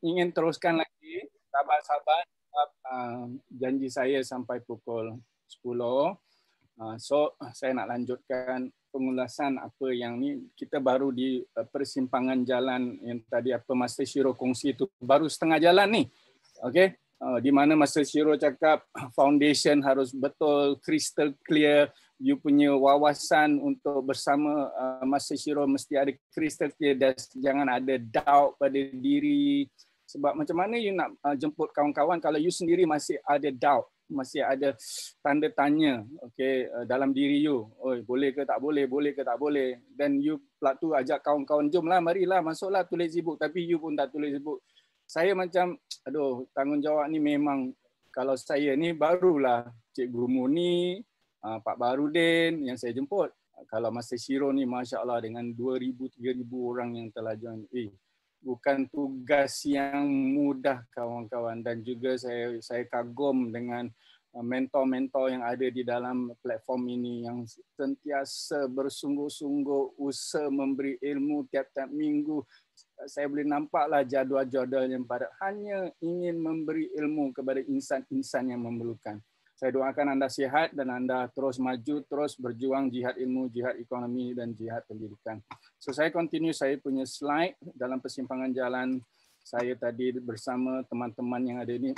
ingin teruskan lagi, sahabat-sahabat, janji saya sampai pukul 10. So saya nak lanjutkan pengulasan apa yang ni. Kita baru di persimpangan jalan yang tadi apa Master Shiro kongsi itu, baru setengah jalan ni. Okey, di mana Master Shiro cakap foundation harus betul, crystal clear. You punya wawasan untuk bersama Master Shiro mesti ada crystal clear dan jangan ada doubt pada diri. Sebab macam mana you nak jemput kawan-kawan kalau you sendiri masih ada doubt, masih ada tanda tanya, okay, dalam diri you. Oi, boleh ke tak boleh, boleh ke tak boleh. Dan you pula tu ajak kawan-kawan, jomlah, marilah, masuklah tulis e-book, tapi you pun tak tulis e-book. Saya macam, aduh, tanggungjawab ni memang, kalau saya ni barulah Cikgu Muni, Pak Barudin yang saya jemput. Kalau Master Shiro ni, Masya Allah, dengan 2,000, 3,000 orang yang telah join. Bukan tugas yang mudah kawan-kawan, dan juga saya kagum dengan mentor-mentor yang ada di dalam platform ini yang sentiasa bersungguh-sungguh usaha memberi ilmu tiap-tiap minggu. Saya boleh nampaklah jadual-jadual yang padat hanya ingin memberi ilmu kepada insan-insan yang memerlukan. Saya doakan anda sihat dan anda terus maju, terus berjuang jihad ilmu, jihad ekonomi dan jihad pendidikan. So saya continue saya punya slide dalam persimpangan jalan saya tadi bersama teman-teman yang ada ini.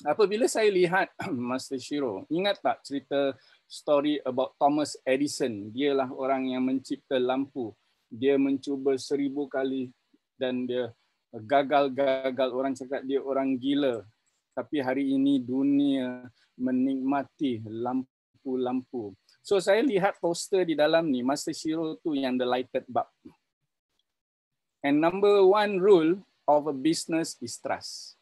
Apabila saya lihat Master Shiro, ingat tak cerita story about Thomas Edison? Dialah orang yang mencipta lampu. Dia mencuba 1000 kali dan dia gagal-gagal. Orang cakap dia orang gila. Tapi hari ini dunia menikmati lampu-lampu. So saya lihat poster di dalam ni, Master Shiro tu yang the lighted bulb. And number one rule of a business is trust.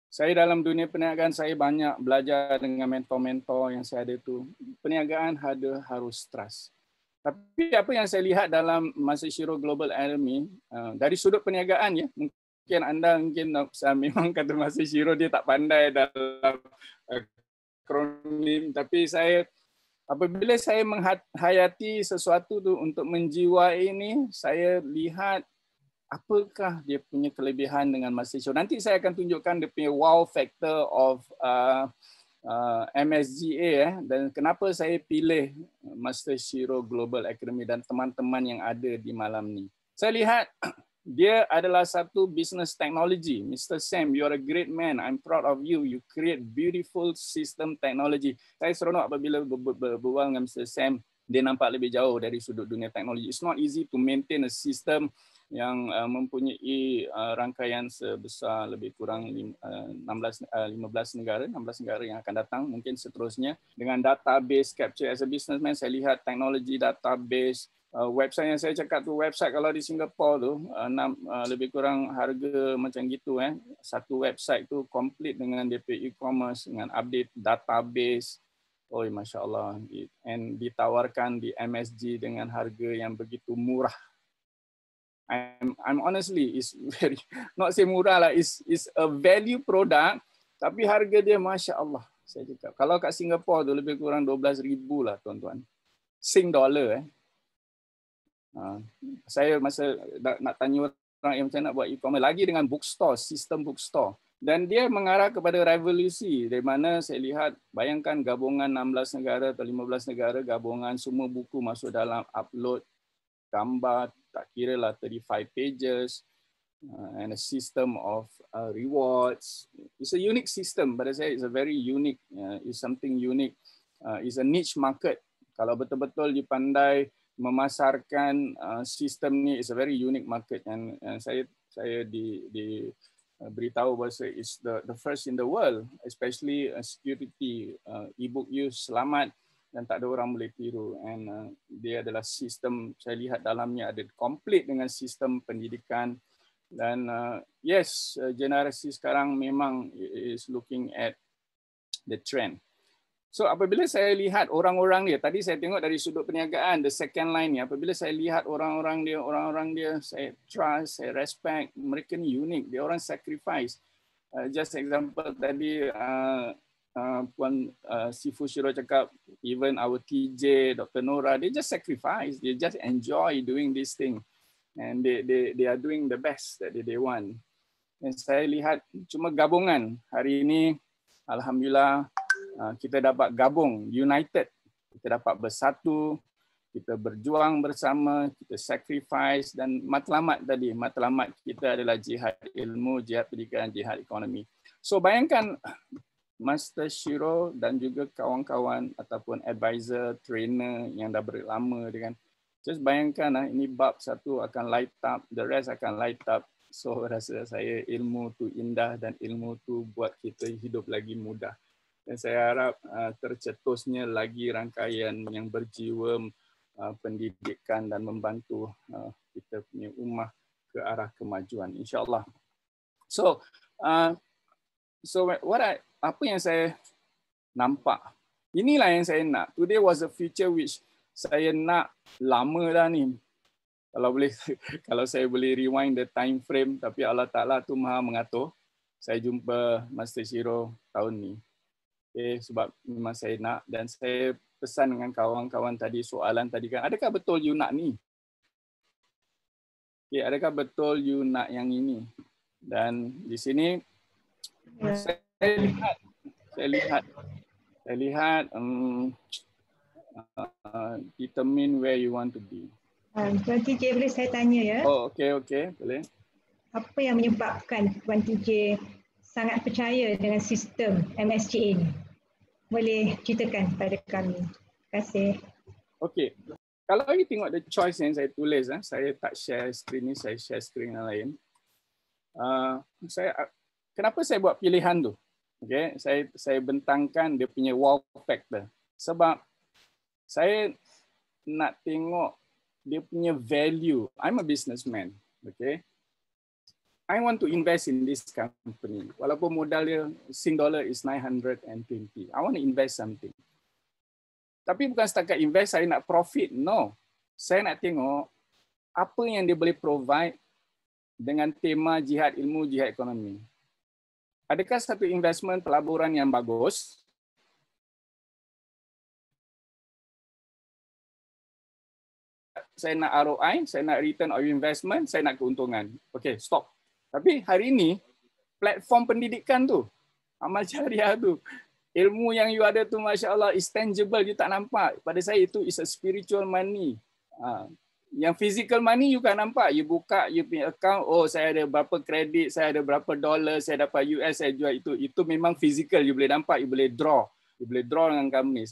Saya dalam dunia perniagaan, saya banyak belajar dengan mentor-mentor yang saya ada tu. Perniagaan harus trust. Tapi apa yang saya lihat dalam Master Shiro Global Academy, dari sudut perniagaan ya, mungkin anda memang kata Master Shiro dia tak pandai dalam akronim, tapi apabila saya menghayati sesuatu tu untuk menjiwai ini, saya lihat apakah dia punya kelebihan dengan Master Shiro. Nanti saya akan tunjukkan dia punya wow factor of MSGA dan kenapa saya pilih Master Shiro Global Academy dan teman-teman yang ada di malam ni. Saya lihat dia adalah satu business technology. Mr. Sam, you are a great man. I'm proud of you. You create beautiful system technology. Saya seronok apabila berbual dengan Mr. Sam. Dia nampak lebih jauh dari sudut dunia teknologi. It's not easy to maintain a system yang mempunyai rangkaian sebesar lebih kurang 15 negara yang akan datang, mungkin seterusnya. Dengan database capture as a businessman, saya lihat teknologi database, website yang saya cakap tu, website kalau di Singapura tu lebih kurang harga macam gitu. Satu website tu complete dengan DP e-commerce, dengan update database. Oh, Masya Allah. And ditawarkan di MSG dengan harga yang begitu murah. I'm honestly, is very, not say murah lah, is a value product, tapi harga dia Masya Allah. Saya cakap, kalau kat Singapura tu lebih kurang 12,000 lah tuan-tuan. Sing dollar. Saya masa nak tanya orang yang macam nak buat e-commerce, lagi dengan bookstore, sistem bookstore. Dan dia mengarah kepada revolusi, dari mana saya lihat, bayangkan gabungan 16 negara atau 15 negara, gabungan semua buku masuk dalam upload, gambar, tak kira lah 35 pages, and a system of rewards. It's a unique system, pada saya it's a very unique, it's something unique. It's a niche market. Kalau betul-betul dipandai memasarkan sistem ni, it's a very unique market. And saya beritahu bahawa it's the first in the world, especially security, e-book use selamat dan tak ada orang boleh tiru. And dia adalah sistem, saya lihat dalamnya ada komplit dengan sistem pendidikan. Dan yes, generasi sekarang memang is looking at the trend. So apabila saya lihat orang-orang dia, tadi saya tengok dari sudut perniagaan, the second line ni, apabila saya lihat orang-orang dia, saya trust, saya respect, mereka ni unik, dia orang sacrifice. Just example tadi, Puan Sifu Shiro cakap, even our TJ, Dr. Nora, they just sacrifice, they just enjoy doing this thing. And they are doing the best that they want. Dan saya lihat cuma gabungan. Hari ini alhamdulillah kita dapat gabung, united. Kita dapat bersatu, kita berjuang bersama, kita sacrifice, dan matlamat tadi. Matlamat kita adalah jihad ilmu, jihad pendidikan, jihad ekonomi. So bayangkan Master Shiro dan juga kawan-kawan ataupun advisor, trainer yang dah berlama dengan, just bayangkan ini bab satu akan light up, the rest akan light up. So rasa saya ilmu tu indah dan ilmu tu buat kita hidup lagi mudah. Dan saya harap tercetusnya lagi rangkaian yang berjiwa pendidikan dan membantu kita punya ummah ke arah kemajuan, insya-Allah. So apa yang saya nampak, inilah yang saya nak. Today was a future which saya nak lama dah ni. Kalau boleh, kalau saya boleh rewind the time frame, tapi Allah Ta'ala tu maha mengatur. Saya jumpa Master Shiro tahun ni. Okay, sebab memang saya nak, dan saya pesan dengan kawan-kawan tadi, soalan tadi kan, adakah betul you nak ni? Okay, adakah betul you nak yang ini? Dan di sini saya lihat determine where you want to be. Tuan TJ, boleh saya tanya ya? Oh, okey, boleh. Apa yang menyebabkan Tuan TJ sangat percaya dengan sistem MSCA ini? Boleh ceritakan pada kami. Terima kasih. Okey. Kalau you tengok the choice yang saya tulis, saya tak share screen ni, saya share screen yang lain. Kenapa saya buat pilihan tu? Okay, saya bentangkan dia punya wow factor. Sebab saya nak tengok dia punya value. I'm a businessman. Okay. I want to invest in this company. Walaupun modal dia $9 is 920. I want to invest something. Tapi bukan setakat invest, saya nak profit. No. Saya nak tengok apa yang dia boleh provide dengan tema jihad ilmu, jihad ekonomi. Adakah satu investment pelaburan yang bagus? Saya nak ROI, saya nak return on investment, saya nak keuntungan. Okay, stop. Tapi hari ini, platform pendidikan tu, amal jariah tu, ilmu yang you ada tu, Masya Allah, is tangible, you tak nampak. Pada saya itu is a spiritual money. Yang physical money you kan nampak. You buka, you punya account, oh saya ada berapa kredit, saya ada berapa dolar, saya dapat US, saya jual itu. Itu memang physical, you boleh nampak, you boleh draw. You boleh draw dengan company.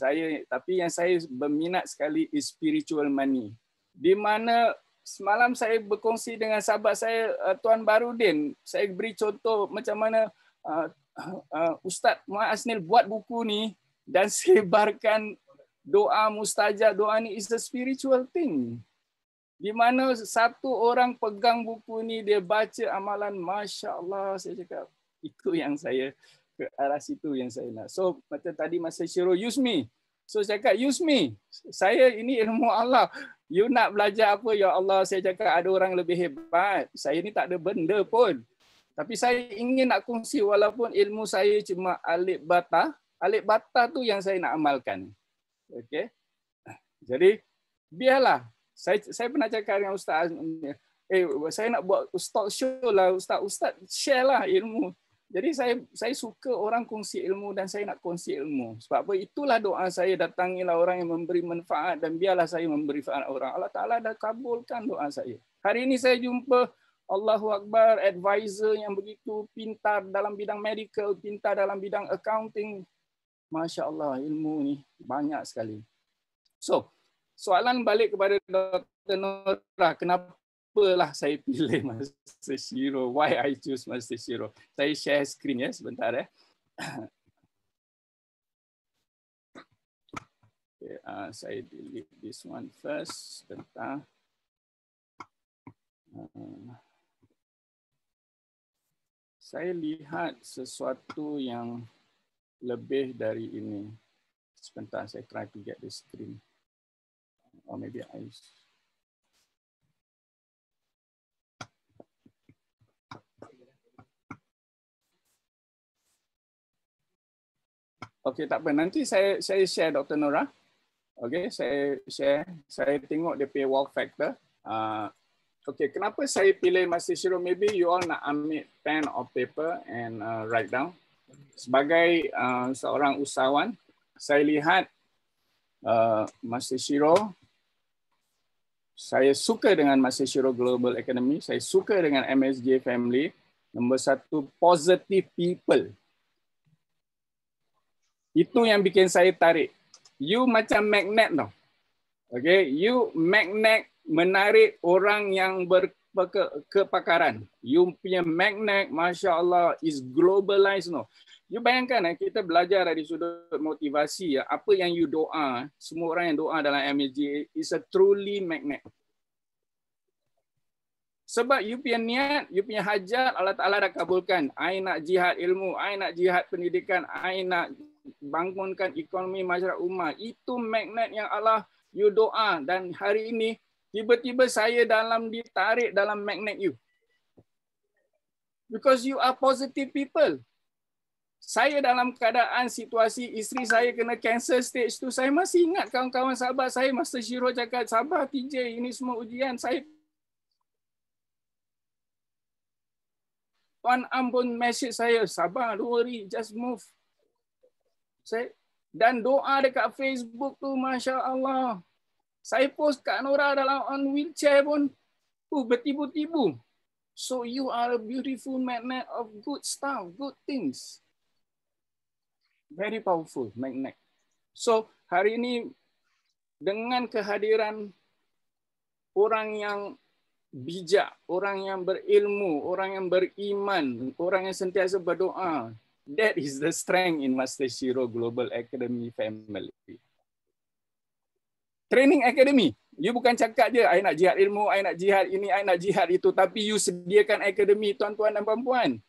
Tapi yang saya berminat sekali is spiritual money. Di mana semalam saya berkongsi dengan sahabat saya, Tuan Barudin. Saya beri contoh macam mana Ustaz Muhammad Asnil buat buku ni dan sebarkan doa mustajab. Doa ni is a spiritual thing. Di mana satu orang pegang buku ni, dia baca amalan, Masya Allah, saya cakap, itu yang saya, ke arah situ yang saya nak. So, macam tadi Master Shiro, use me. So, saya cakap, use me. Saya ini ilmu Allah. You nak belajar apa? Ya Allah, saya cakap ada orang lebih hebat. Saya ni tak ada benda pun. Tapi saya ingin nak kongsi walaupun ilmu saya cuma alif bata. Alif bata tu yang saya nak amalkan. Okey. Jadi, biarlah. Saya pernah cakap dengan Ustaz, saya nak buat talk show lah, Ustaz share lah ilmu. Jadi saya suka orang kongsi ilmu dan saya nak kongsi ilmu. Sebab apa? Itulah doa saya, datangilah orang yang memberi manfaat dan biarlah saya memberi manfaat orang. Allah Ta'ala dah kabulkan doa saya. Hari ini saya jumpa Allahu Akbar, advisor yang begitu pintar dalam bidang medical, pintar dalam bidang accounting. Masya Allah, ilmu ni banyak sekali. So, soalan balik kepada Dr. Nora, kenapalah saya pilih Master Shiro? Why I choose Master Shiro? Saya share screen ya sebentar ya. Okay, saya delete this one first. Sebentar. Saya lihat sesuatu yang lebih dari ini. Sebentar, saya try to get the screen. Or maybe I... Okey, tak apa. Nanti saya share Dr. Nora. Okey, saya share. Saya tengok dia punya wow factor. Okay, kenapa saya pilih Master Shiro? Maybe you all nak ambil pen or paper and write down. Sebagai seorang usahawan, saya lihat Master Shiro, saya suka dengan Master Shiro Global Academy, saya suka dengan MSJ Family. Nombor satu, positive people. Itu yang bikin saya tarik. You macam magnet tau. Okay, you magnet menarik orang yang berkepakaran. You punya magnet, Masya Allah, is globalized. No. You bayangkan, kita belajar dari sudut motivasi. Apa yang you doa, semua orang yang doa dalam MSJ is a truly magnet. Sebab you punya niat, you punya hajat, Allah Ta'ala dah kabulkan. I nak jihad ilmu, I nak jihad pendidikan, I nak bangunkan ekonomi masyarakat umat. Itu magnet yang Allah you doa. Dan hari ini, tiba-tiba saya ditarik dalam magnet you. Because you are positive people. Saya dalam keadaan situasi isteri saya kena cancer stage tu, saya masih ingat kawan-kawan sahabat saya, Master Shiro cakap, sabar TJ, ini semua ujian. Saya Tuan Ambon message saya, sabar, don't worry, just move. Dan doa dekat Facebook tu, Masya Allah. Saya post Kak Nora dalam on wheelchair pun, bertibu-tibu. So you are a beautiful magnet of good stuff, good things. Very powerful magnet. So hari ini dengan kehadiran orang yang bijak, orang yang berilmu, orang yang beriman, orang yang sentiasa berdoa. That is the strength in Master Shiro Global Academy family. Training academy. You bukan cakap je, I nak jihad ilmu, I nak jihad ini, I nak jihad itu. Tapi you sediakan academy, tuan-tuan dan puan-puan.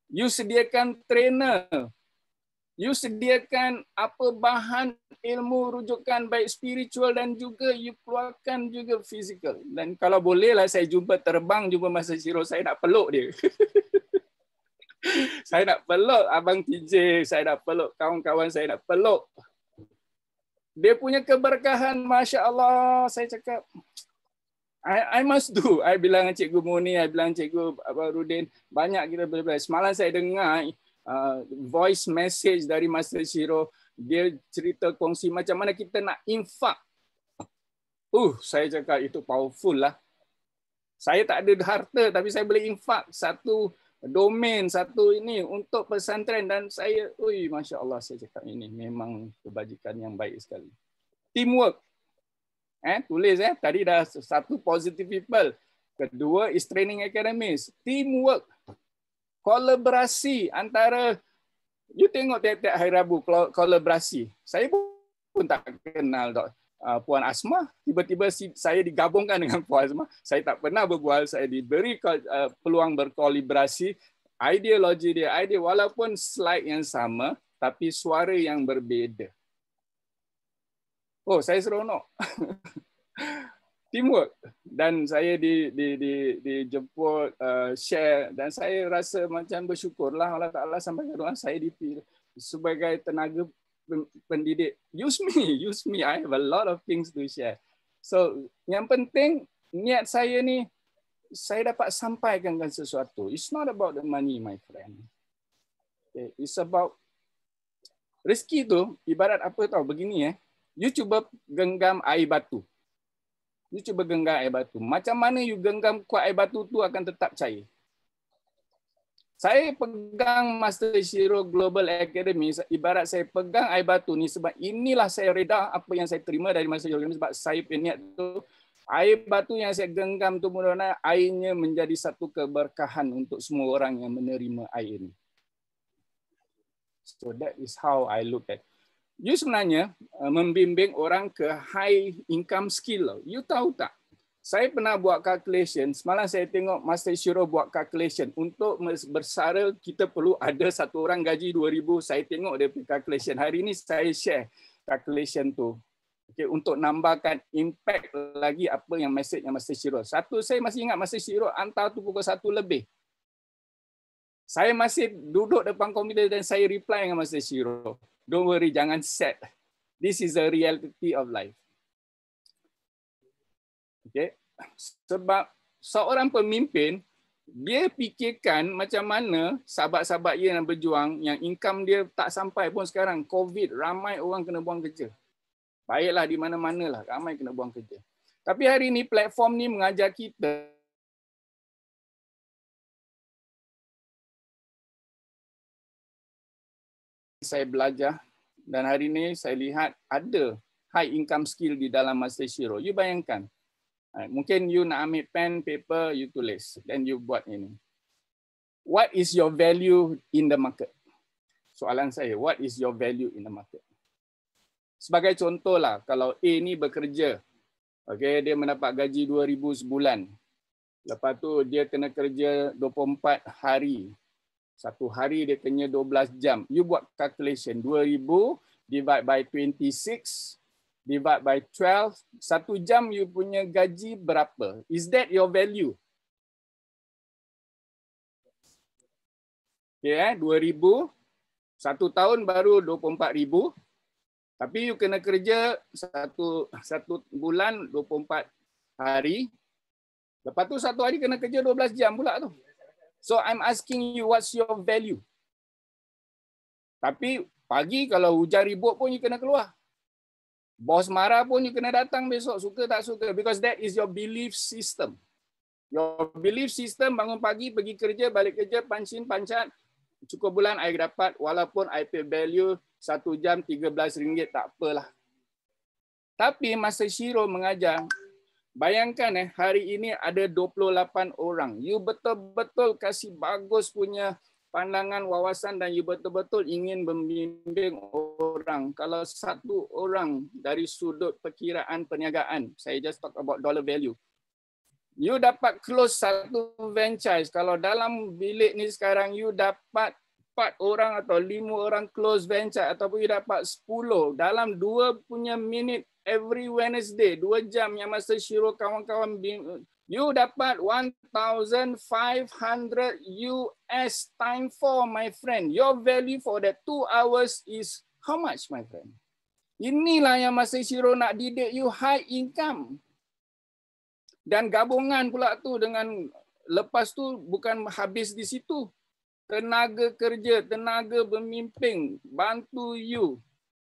You sediakan trainer. You sediakan apa bahan ilmu rujukan baik spiritual dan juga you keluarkan juga fizikal. Dan kalau bolehlah saya jumpa Master Shiro, saya nak peluk dia. Saya nak peluk Abang TJ, saya nak peluk kawan-kawan, saya nak peluk. Dia punya keberkahan, Masya Allah, saya cakap, I must do. I bilang dengan Cikgu Muni, I bilang Cikgu Abarudin, banyak kita belajar. Semalam saya dengar voice message dari Master Shiro, dia cerita kongsi macam mana kita nak infak. Saya cakap itu powerful lah. Saya tak ada harta tapi saya boleh infak satu domain, satu ini untuk pesantren dan saya, Masya Allah, saya cakap ini memang kebajikan yang baik sekali. Teamwork. Tulis tadi dah satu positive people. Kedua is training academies. Teamwork. Kolaborasi antara, you tengok tiap-tiap hari Rabu kolaborasi. Saya pun tak kenal Puan Asma, tiba-tiba saya digabungkan dengan Puan Asma. Saya tak pernah berbual, saya diberi peluang berkolaborasi. Ideologi dia, walaupun slide yang sama, tapi suara yang berbeza. Saya seronok. Teamwork. Dan saya dijemput, share, dan saya rasa macam bersyukurlah Allah Ta'ala sampai ke doa saya dipilih sebagai tenaga pendidik. Use me. I have a lot of things to share. So, yang penting niat saya ni, saya dapat sampaikan sesuatu. It's not about the money, my friend. Okay. It's about rezeki tu, ibarat apa tahu begini you cuba genggam air batu. You cuba genggam air batu. Macam mana you genggam kuat air batu tu akan tetap cair. Saya pegang Master Shiro Global Academy, ibarat saya pegang air batu ni sebab inilah saya reda apa yang saya terima dari Master Shiro Academy sebab saya punya niat tu air batu yang saya genggam tu mudah-mudahan airnya menjadi satu keberkahan untuk semua orang yang menerima air ini. So that is how I look at. You sebenarnya membimbing orang ke high income skill. You tahu tak? Saya pernah buat calculation. Semalam saya tengok Master Shiro buat calculation. Untuk bersara, kita perlu ada satu orang gaji 2,000. Saya tengok dia punya calculation. Hari ini saya share calculation tu. Okay, untuk nambahkan impact lagi apa yang message yang Master Shiro. Satu, saya masih ingat Master Shiro hantar tu pukul 1 lebih. Saya masih duduk depan komputer dan saya reply dengan Master Shiro. Don't worry, jangan sad. This is the reality of life. Okay. Sebab seorang pemimpin, dia fikirkan macam mana sahabat-sahabat dia yang berjuang, yang income dia tak sampai pun sekarang, COVID, ramai orang kena buang kerja. Baiklah di mana-mana lah, ramai kena buang kerja. Tapi hari ini platform ni mengajar kita saya belajar dan hari ini saya lihat ada high income skill di dalam Master Shiro. You bayangkan, mungkin you nak ambil pen, paper, you tulis, then you buat ini. What is your value in the market? Soalan saya, what is your value in the market? Sebagai contohlah, kalau A ni bekerja, okay, dia mendapat gaji 2,000 sebulan. Lepas tu dia kena kerja 24 hari. Satu hari dia kena 12 jam. You buat calculation, 2,000 divide by 26, divide by 12, 1 jam you punya gaji berapa? Is that your value? Okay, 2,000, 1 tahun baru 24,000. Tapi you kena kerja satu bulan 24 hari. Lepas tu satu hari kena kerja 12 jam pula tu. So I'm asking you, what's your value? Tapi pagi kalau hujan ribut pun you kena keluar. Bos marah pun you kena datang besok, suka tak suka. Because that is your belief system. Your belief system, bangun pagi, pergi kerja, balik kerja, pancin, pancat. Cukup bulan I dapat, walaupun I pay value 1 jam RM13, tak apalah. Tapi Master Shiro mengajar, bayangkan hari ini ada 28 orang. You betul-betul kasih bagus punya pandangan, wawasan dan you betul-betul ingin membimbing orang. Kalau satu orang dari sudut perkiraan perniagaan, saya just talk about dollar value. You dapat close satu franchise. Kalau dalam bilik ni sekarang you dapat 4 orang atau 5 orang close franchise ataupun you dapat 10 dalam 2 punya minit every Wednesday, 2 jam yang Master Shiro kawan-kawan, you dapat 1,500 US time for my friend. Your value for that 2 hours is how much, my friend? Inilah yang Master Shiro nak didik you high income. Dan gabungan pula tu dengan lepas tu bukan habis di situ. Tenaga kerja, tenaga pemimpin, bantu you,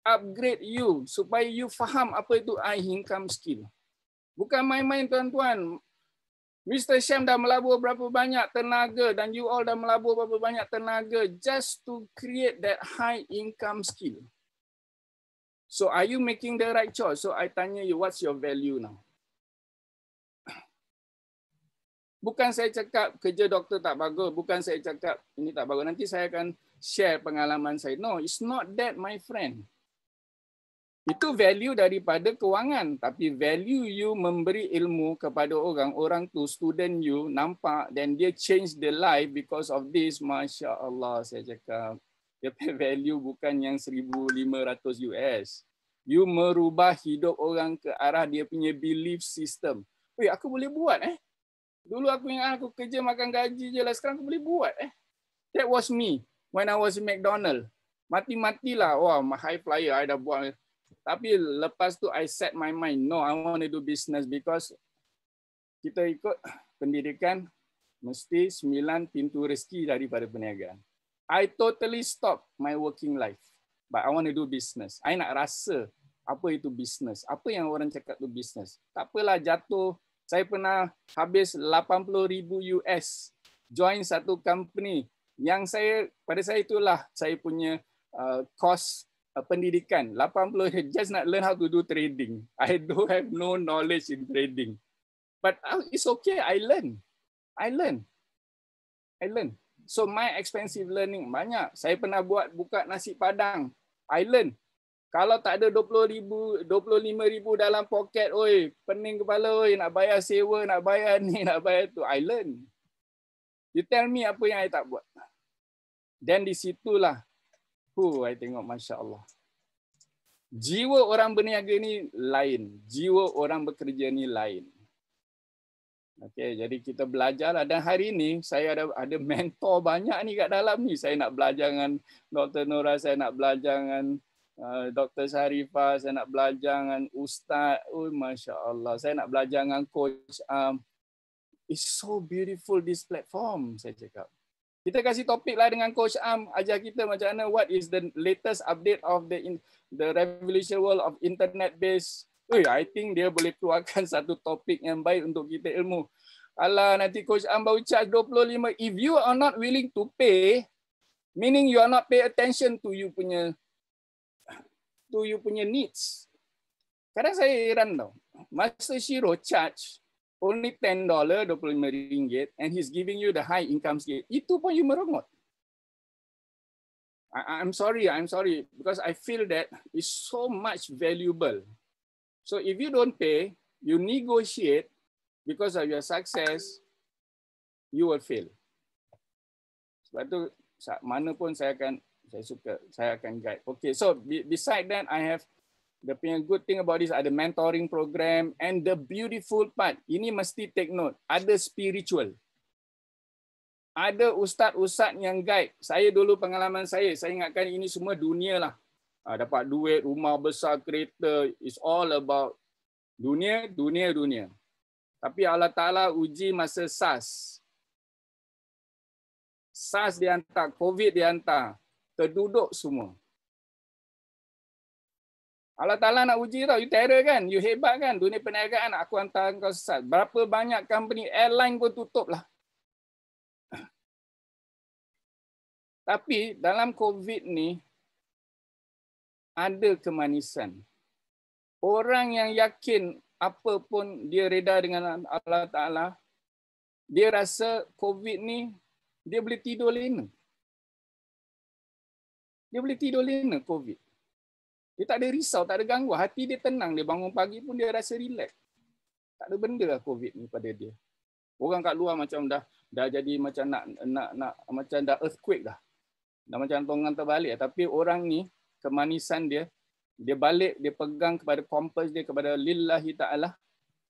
upgrade you supaya you faham apa itu high income skill. Bukan main-main tuan-tuan. Mr. Syam dah melabur berapa banyak tenaga dan you all dah melabur berapa banyak tenaga just to create that high income skill. So are you making the right choice? So I tanya you, what's your value now? Bukan saya cakap kerja doktor tak bagus, bukan saya cakap ini tak bagus. Nanti saya akan share pengalaman saya. No, it's not that, my friend. Itu value daripada kewangan, tapi value you memberi ilmu kepada orang, orang tu student you nampak dan dia change the life because of this. Masya Allah, saya cakap dia value bukan yang 1,500 US. You merubah hidup orang ke arah dia punya belief system. Weh, aku boleh buat Dulu aku ingat aku kerja makan gaji je lah. Sekarang aku boleh buat That was me when I was in McDonald. Mati-matilah. Wah, high flyer I dah buat. Tapi lepas tu I set my mind. No, I want to do business because kita ikut pendidikan mesti 9 pintu rezeki daripada perniagaan. I totally stop my working life. But I want to do business. I nak rasa apa itu business. Apa yang orang cakap tu business. Tak apalah jatuh. Saya pernah habis 80,000 US join satu company yang pada saya itulah saya punya course pendidikan 80 just nak learn how to do trading. I don't have no knowledge in trading. But it's okay, I learn. So my expensive learning banyak. Saya pernah buka nasi padang. I learn. Kalau tak ada 20,000, 25,000 dalam poket, oi, pening kepala, oi, nak bayar sewa, nak bayar ni, nak bayar tu. I learn. You tell me apa yang I tak buat. Dan di situlah, I tengok Masya Allah. Jiwa orang berniaga ni lain. Jiwa orang bekerja ni lain. Okay, jadi kita belajarlah. Dan hari ini saya ada mentor banyak ni kat dalam ni. Saya nak belajar dengan Dr. Nora, saya nak belajar dengan Dr. Sharifah, saya nak belajar dengan Ustaz. Masya Allah. Saya nak belajar dengan Coach It's so beautiful this platform, saya cakap. Kita kasih topik lah dengan Coach Am, ajar kita macam mana, what is the latest update of the revolution world of internet based. I think dia boleh keluarkan satu topik yang baik untuk kita ilmu. Alah, nanti Coach Am baru charge 25. If you are not willing to pay, meaning you are not pay attention to you punya needs. Kadang saya heran tau. Master Shiro charge only $10, RM25, and he's giving you the high income scale. Itu pun you merengut. I'm sorry, because I feel that it's so much valuable. So if you don't pay, you negotiate because of your success, you will fail. Sebab tu mana pun saya akan guide. Okay, so beside that, I have the good thing about this, ada mentoring program, and the beautiful part, ini mesti take note, ada spiritual. Ada ustaz-ustaz yang guide. Saya dulu pengalaman saya ingatkan ini semua dunia lah. Dapat duit, rumah besar, kereta, it's all about dunia. Tapi Allah Ta'ala uji masa SARS. SARS dihantar, COVID dihantar, terduduk semua. Allah Ta'ala nak uji tau, you terror kan, you hebat kan, dunia perniagaan, aku hantar kau sesat. Berapa banyak company airline pun tutup lah. Tapi dalam COVID ni, ada kemanisan. Orang yang yakin apa pun dia reda dengan Allah Ta'ala, dia rasa COVID ni, dia boleh tidur lena. Dia boleh tidur lena COVID. Dia tak ada risau, tak ada gangguan. Hati dia tenang. Dia bangun pagi pun dia rasa relax. Tak ada benda lah COVID ni pada dia. Orang kat luar macam dah jadi macam nak macam dah earthquake dah. Dah macam tongan terbalik. Tapi orang ni, kemanisan dia balik, dia pegang kepada kompas dia, kepada lillahi ta'ala.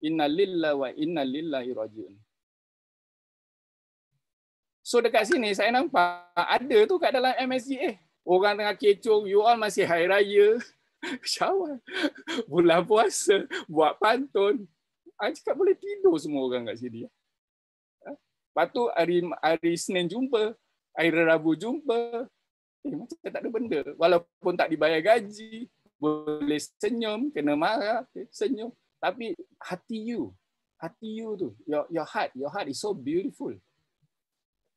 Inna lillahi wa inna lillahi rajiun. So dekat sini saya nampak ada tu kat dalam MSGA. Orang tengah kecoh, you all masih hari raya. Syawal, bulan puasa, buat pantun. I cakap boleh tidur semua orang kat sini. Lepas tu hari Senin jumpa, hari Rabu jumpa. Macam tak ada benda. Walaupun tak dibayar gaji, boleh senyum, kena marah, senyum. Tapi hati you tu, your heart is so beautiful.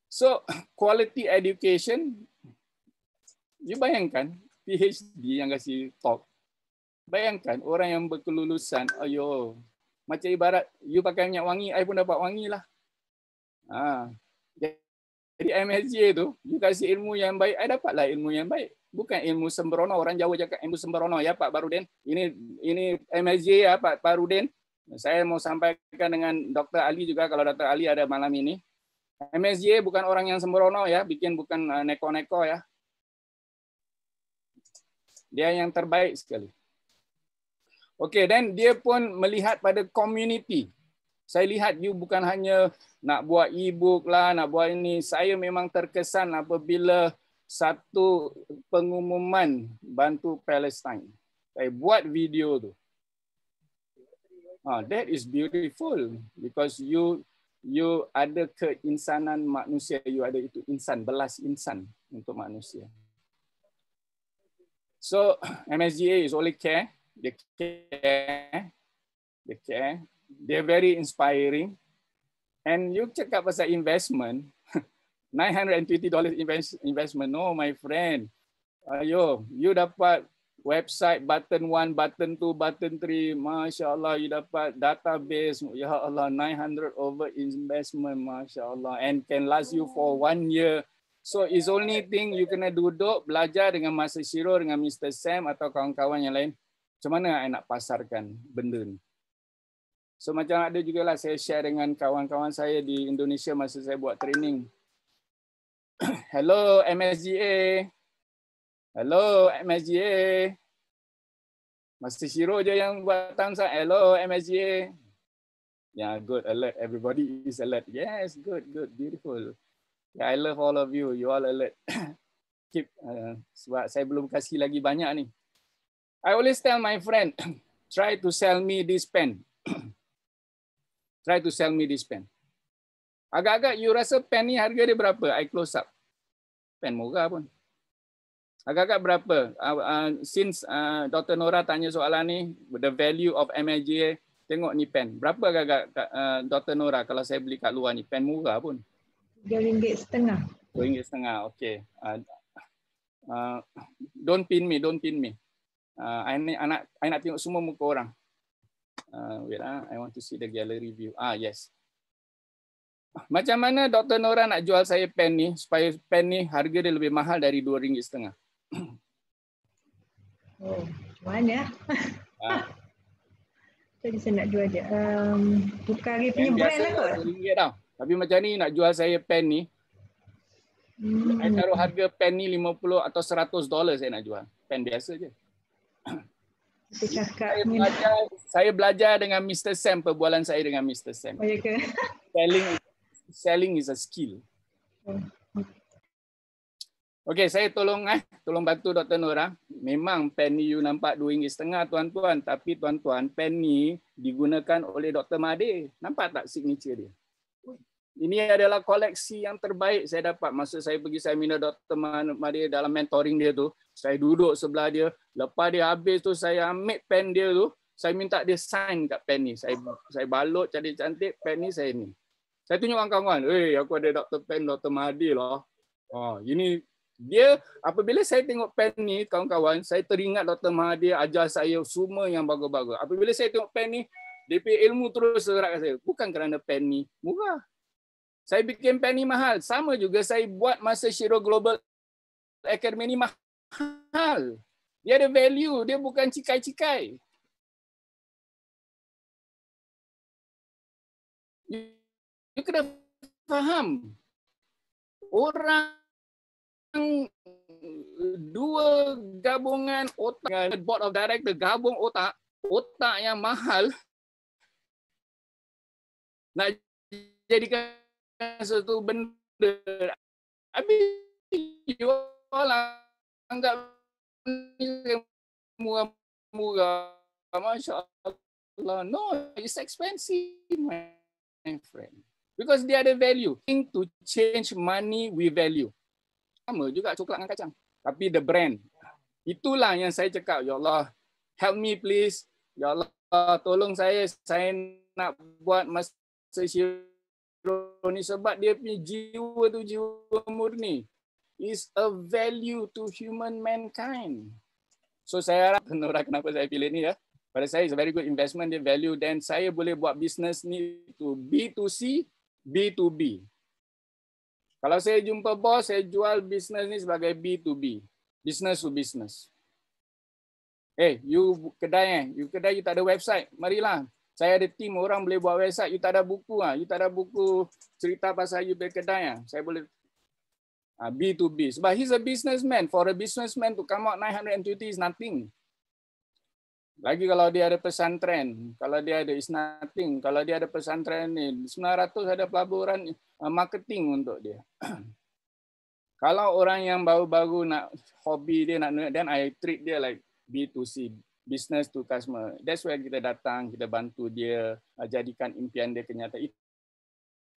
So quality education, you bayangkan, PhD yang kasih talk. Bayangkan orang yang berkelulusan, macam ibarat you pakai minyak wangi, I pun dapat wangi lah. Jadi MSJ tu, you kasih ilmu yang baik, I dapatlah ilmu yang baik. Bukan ilmu sembrono, orang Jawa cakap ilmu sembrono ya Pak Barudin. Ini MSJ ya Pak Barudin. Saya mau sampaikan dengan Dr. Ali juga, kalau Dr. Ali ada malam ini. MSJ bukan orang yang sembrono ya, bikin bukan neko-neko ya. Dia yang terbaik sekali. Okey, dan dia pun melihat pada community. Saya lihat you bukan hanya nak buat e-book lah, nak buat ini. Saya memang terkesan apabila satu pengumuman bantu Palestine. Saya buat video tu. That is beautiful because you ada keinsanan manusia, you ada itu insan, belas insan untuk manusia. So MSGA is only care. They care. They're very inspiring. And you cakap pasal investment, $920 investment. No, my friend. You dapat website button 1, button 2, button 3. Masya Allah, you dapat database. Ya Allah, 900 over investment. Masya Allah. And can last you for 1 year. So it's only thing you kena duduk, belajar dengan Master Shiro, dengan Mr. Sam atau kawan-kawan yang lain. Macam mana I nak pasarkan benda ni? So macam ada juga lah saya share dengan kawan-kawan saya di Indonesia masa saya buat training. Hello MSGA. Hello MSGA. Master Shiro je yang buat thumbs up. Hello MSGA. Yeah, good, alert. Everybody is alert. Yes, good, beautiful. Yeah, I love all of you. You all alert. Keep. Sebab saya belum kasih lagi banyak ni. I always tell my friend, try to sell me this pen. Try to sell me this pen. Agak-agak you rasa pen ni harga dia berapa? I close up. Pen murah pun. Agak-agak berapa? Since Dr. Nora tanya soalan ni, the value of MSGA, tengok ni pen. Berapa agak-agak Dr. Nora kalau saya beli kat luar ni? Pen murah pun. RM3.50. RM2.50, okay. Don't pin me. I nak tengok semua muka orang. Wait, I want to see the gallery view. Yes. Macam mana Dr. Nora nak jual saya pen ni supaya pen ni harga dia lebih mahal dari RM2.50? Oh, macam mana? Jadi saya nak jual dia. Bukan punya brand lah kot. RM2 tau. Tapi macam ni nak jual saya pen ni. Saya taruh harga pen ni $50 atau $100 saya nak jual. Pen biasa je. Saya belajar dengan Mr. Sam, perbualan saya dengan Mr. Sam. Oh, ya ke? Selling is a skill. Okey, saya tolong bantu Dr. Nora. Memang pen ni you nampak RM2.50 tuan-tuan, tapi tuan-tuan pen ni digunakan oleh Dr. Mahathir. Nampak tak signature dia? Ini adalah koleksi yang terbaik saya dapat masa saya pergi seminar Dr. Mahathir dalam mentoring dia tu. Saya duduk sebelah dia, lepas dia habis tu saya ambil pen dia tu, saya minta dia sign kat pen ni. Saya balut cantik-cantik pen ni saya ni. Saya tunjuk kawan-kawan, aku ada Dr. Mahathir lah. Ini dia, apabila saya tengok pen ni kawan-kawan, saya teringat Dr. Mahathir ajar saya semua yang bagus-bagus. Apabila saya tengok pen ni, DP ilmu terus serak kat saya. Bukan kerana pen ni murah. Saya bikin pen ni mahal. Sama juga saya buat masa Shiro Global Academy ni mahal. Dia ada value, dia bukan cikai-cikai. You kena faham. Orang dua gabungan otak, board of director gabung otak yang mahal nak jadikan satu benda. Habis you all anggap murah-murah. Masya Allah. No, it's expensive, my friend. Because dia ada value. Think to change money with value. Sama juga coklat dengan kacang. Tapi the brand. Itulah yang saya cakap. Ya Allah, help me please. Ya Allah, tolong saya. Saya nak buat masa Shiro ni sebab dia punya jiwa tu jiwa murni. Is a value to human mankind. So saya harap Nora kenapa saya pilih ni ya. Pada saya it's a very good investment, dia value, dan saya boleh buat business ni to B2C, B2B. Kalau saya jumpa bos, saya jual business ni sebagai B2B, business to business. You kedai you tak ada website, marilah. Saya ada tim orang boleh buat website, you tak ada buku you tak ada buku cerita pasal you punya kedai saya boleh B2B. Sebab he's a businessman. For a businessman to come out 920 is nothing. Lagi kalau dia ada pesantren, kalau dia ada is nothing. Kalau dia ada pesantren ni 900 ada pelaburan marketing untuk dia. Kalau orang yang baru-baru nak hobi dia nak, then I treat dia like B2C, business to customer. That's where kita datang, kita bantu dia jadikan impian dia kenyataan.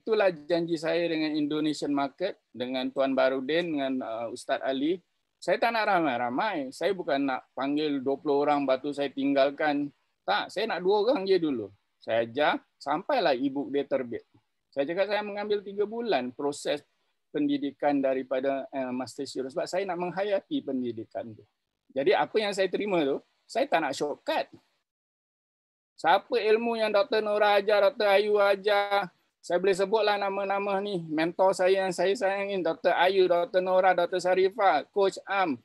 Itulah janji saya dengan Indonesian market, dengan Tuan Barudin, dengan Ustaz Ali. Saya tak nak ramai-ramai. Saya bukan nak panggil 20 orang batu saya tinggalkan. Tak, saya nak 2 orang je dulu. Saya ajar sampailah e-book dia terbit. Saya cakap saya mengambil 3 bulan proses pendidikan daripada Master Shiro sebab saya nak menghayati pendidikan tu. Jadi apa yang saya terima tu, saya tak nak shortcut. Siapa ilmu yang Dr. Nora ajar, Dr. Ayu ajar, saya boleh sebutlah nama-nama ni. Mentor saya yang saya sayangin, Dr. Ayu, Dr. Nora, Dr. Sarifah, Coach Am,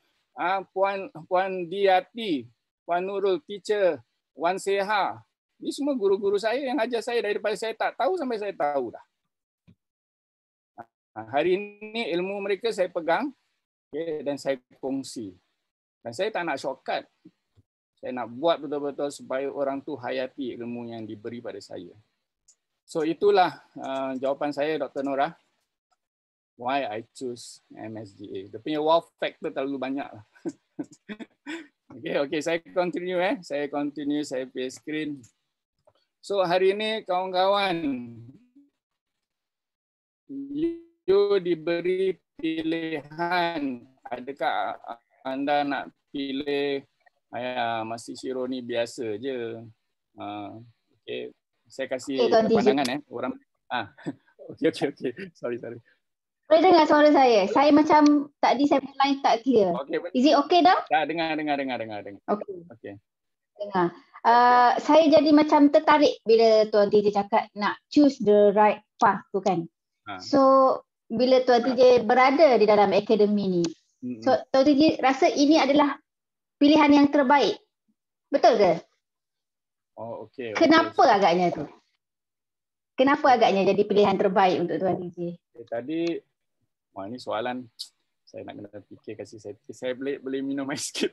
Puan Diati, Puan Nurul, teacher, Wan Seha. Ini semua guru-guru saya yang ajar saya daripada saya tak tahu sampai saya tahu dah. Hari ini ilmu mereka saya pegang dan saya kongsi. Dan saya tak nak shortcut. Saya nak buat betul-betul supaya orang tu hayati ilmu yang diberi pada saya. So itulah jawapan saya, Dr. Nora. Why I choose MSGA. Dia punya wow factor terlalu banyak lah. Okay, saya continue Saya continue, saya play screen. So hari ini kawan-kawan, you diberi pilihan. Adakah anda nak pilih Masih Shiro ni biasa je. Okay. Saya kasih pandangan orang. Okey. Sorry. Boleh dengar suara saya? Saya macam tadi saya line tak clear. Okay. Is it okay dah? Dah dengar. Okay. Dengar. Saya jadi macam tertarik bila Tuan TJ cakap nak choose the right path tu kan. So bila Tuan TJ berada di dalam akademi ni, so Tuan TJ rasa ini adalah pilihan yang terbaik. Betul ke? Oh, okey. Kenapa agaknya tu? Kenapa agaknya jadi pilihan terbaik untuk Tuan TJ? Tadi ini soalan saya nak kena fikir, kasih saya boleh minum air sikit.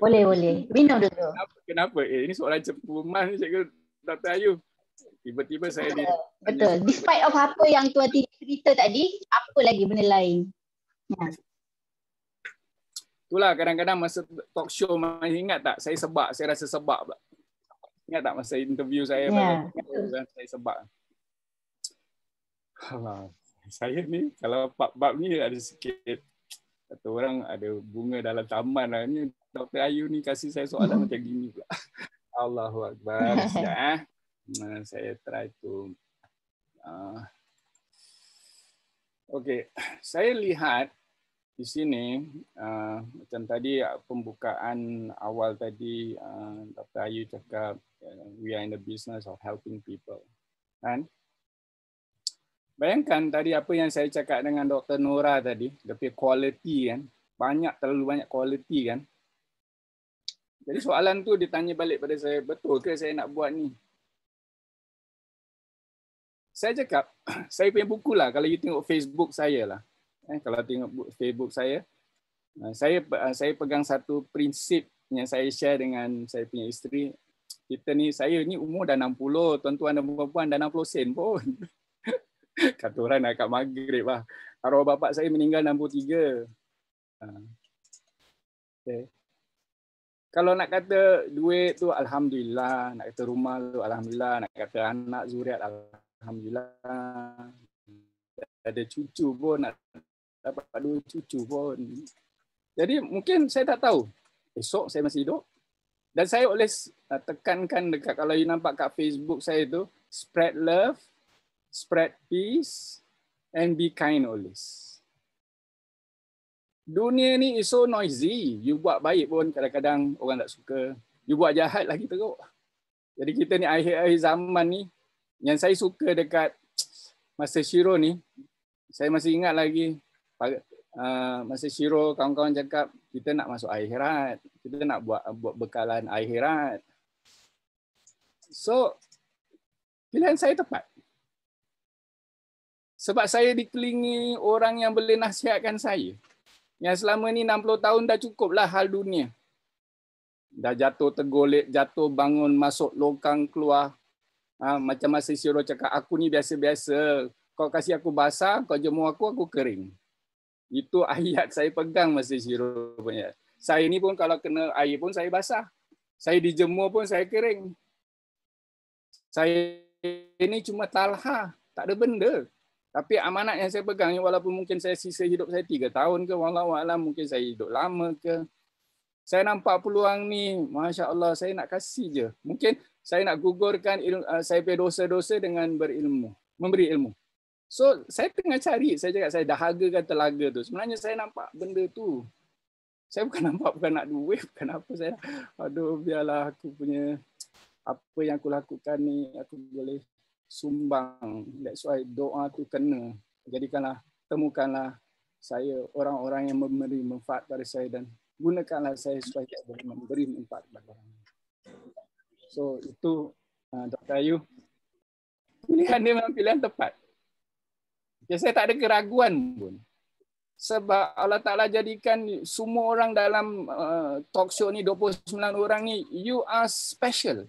Boleh. Minum dulu. Kenapa? Ini soalan cepuman ni Cikgu Dr. Ayu. Tiba-tiba saya Betul. Despite of apa yang Tuan TJ cerita tadi, apa lagi benda lain? Itulah kadang-kadang masa talk show masih ingat tak? Saya rasa sebab pula. Ingat tak masa interview saya? Saya sebab. Saya ni kalau bab ni ada sikit. Kata orang ada bunga dalam taman lah. Ni Dr. Ayu ni kasih saya soalan macam gini pula. Allahu Akbar. Saya try tu. Okey, saya lihat di sini macam tadi pembukaan awal tadi Dr. Ayu cakap we are in the business of helping people. Kan? Bayangkan tadi apa yang saya cakap dengan Dr. Nora tadi, dia punya quality kan, terlalu banyak quality kan. Jadi soalan tu ditanya balik pada saya, betul ke saya nak buat ni? Saya cakap, saya punya buku lah, kalau you tengok Facebook saya lah. Kalau tengok Facebook saya pegang satu prinsip yang saya share dengan saya punya isteri. Saya ni umur dah 60, tuan-tuan dan puan-puan dah 60 sen pun. Kata orang nak kat maghrib lah. Arwah bapak saya meninggal 63. Okay. Kalau nak kata duit tu alhamdulillah, nak kata rumah tu alhamdulillah, nak kata anak zuriat alhamdulillah. Ada cucu pun, nak dapat 2 cucu pun. Jadi mungkin saya tak tahu. Esok saya masih hidup. Dan saya boleh tekankan dekat, kalau you nampak kat Facebook saya tu, spread love, spread peace, and be kind always. Dunia ni is so noisy. You buat baik pun kadang-kadang orang tak suka. You buat jahat lagi teruk. Jadi kita ni akhir-akhir zaman ni, yang saya suka dekat masa Shiro ni, saya masih ingat lagi masa Shiro kawan-kawan cakap kita nak masuk akhirat. Kita nak buat bekalan akhirat. So, pilihan saya tepat. Sebab saya dikelilingi orang yang boleh nasihatkan saya. Yang selama ni 60 tahun dah cukuplah hal dunia. Dah jatuh tergolek, jatuh bangun, masuk longkang, keluar. Macam masa Shiro cakap, aku ni biasa-biasa. Kau kasih aku basah, kau jemur aku kering. Itu ayat saya pegang masa Shiro punya. Saya ni pun kalau kena air pun saya basah. Saya dijemur pun saya kering. Saya ini cuma talha, tak ada benda. Tapi amanat yang saya pegang ni, walaupun mungkin saya sisa hidup saya 3 tahun ke, wallahu a'lam, mungkin saya hidup lama ke. Saya nampak peluang ni, Masya Allah, saya nak kasih je. Mungkin saya nak gugurkan saya punya dosa-dosa dengan berilmu, memberi ilmu. So, saya tengah cari, saya cakap saya dahagakan telaga tu. Sebenarnya saya nampak benda tu. Saya bukan nak duit, bukan apa saya. Aduh, biarlah aku punya, apa yang aku lakukan ni, aku boleh sumbang. That's why doa tu kena. Jadikanlah, temukanlah saya orang-orang yang memberi manfaat pada saya dan gunakanlah saya supaya saya boleh memberi manfaat kepada orang. So itu Dr. Ayu, pilihan dia memang pilihan tepat. Ya, saya tak ada keraguan pun. Sebab Allah Ta'ala jadikan semua orang dalam talk show ni, 29 orang ni, you are special.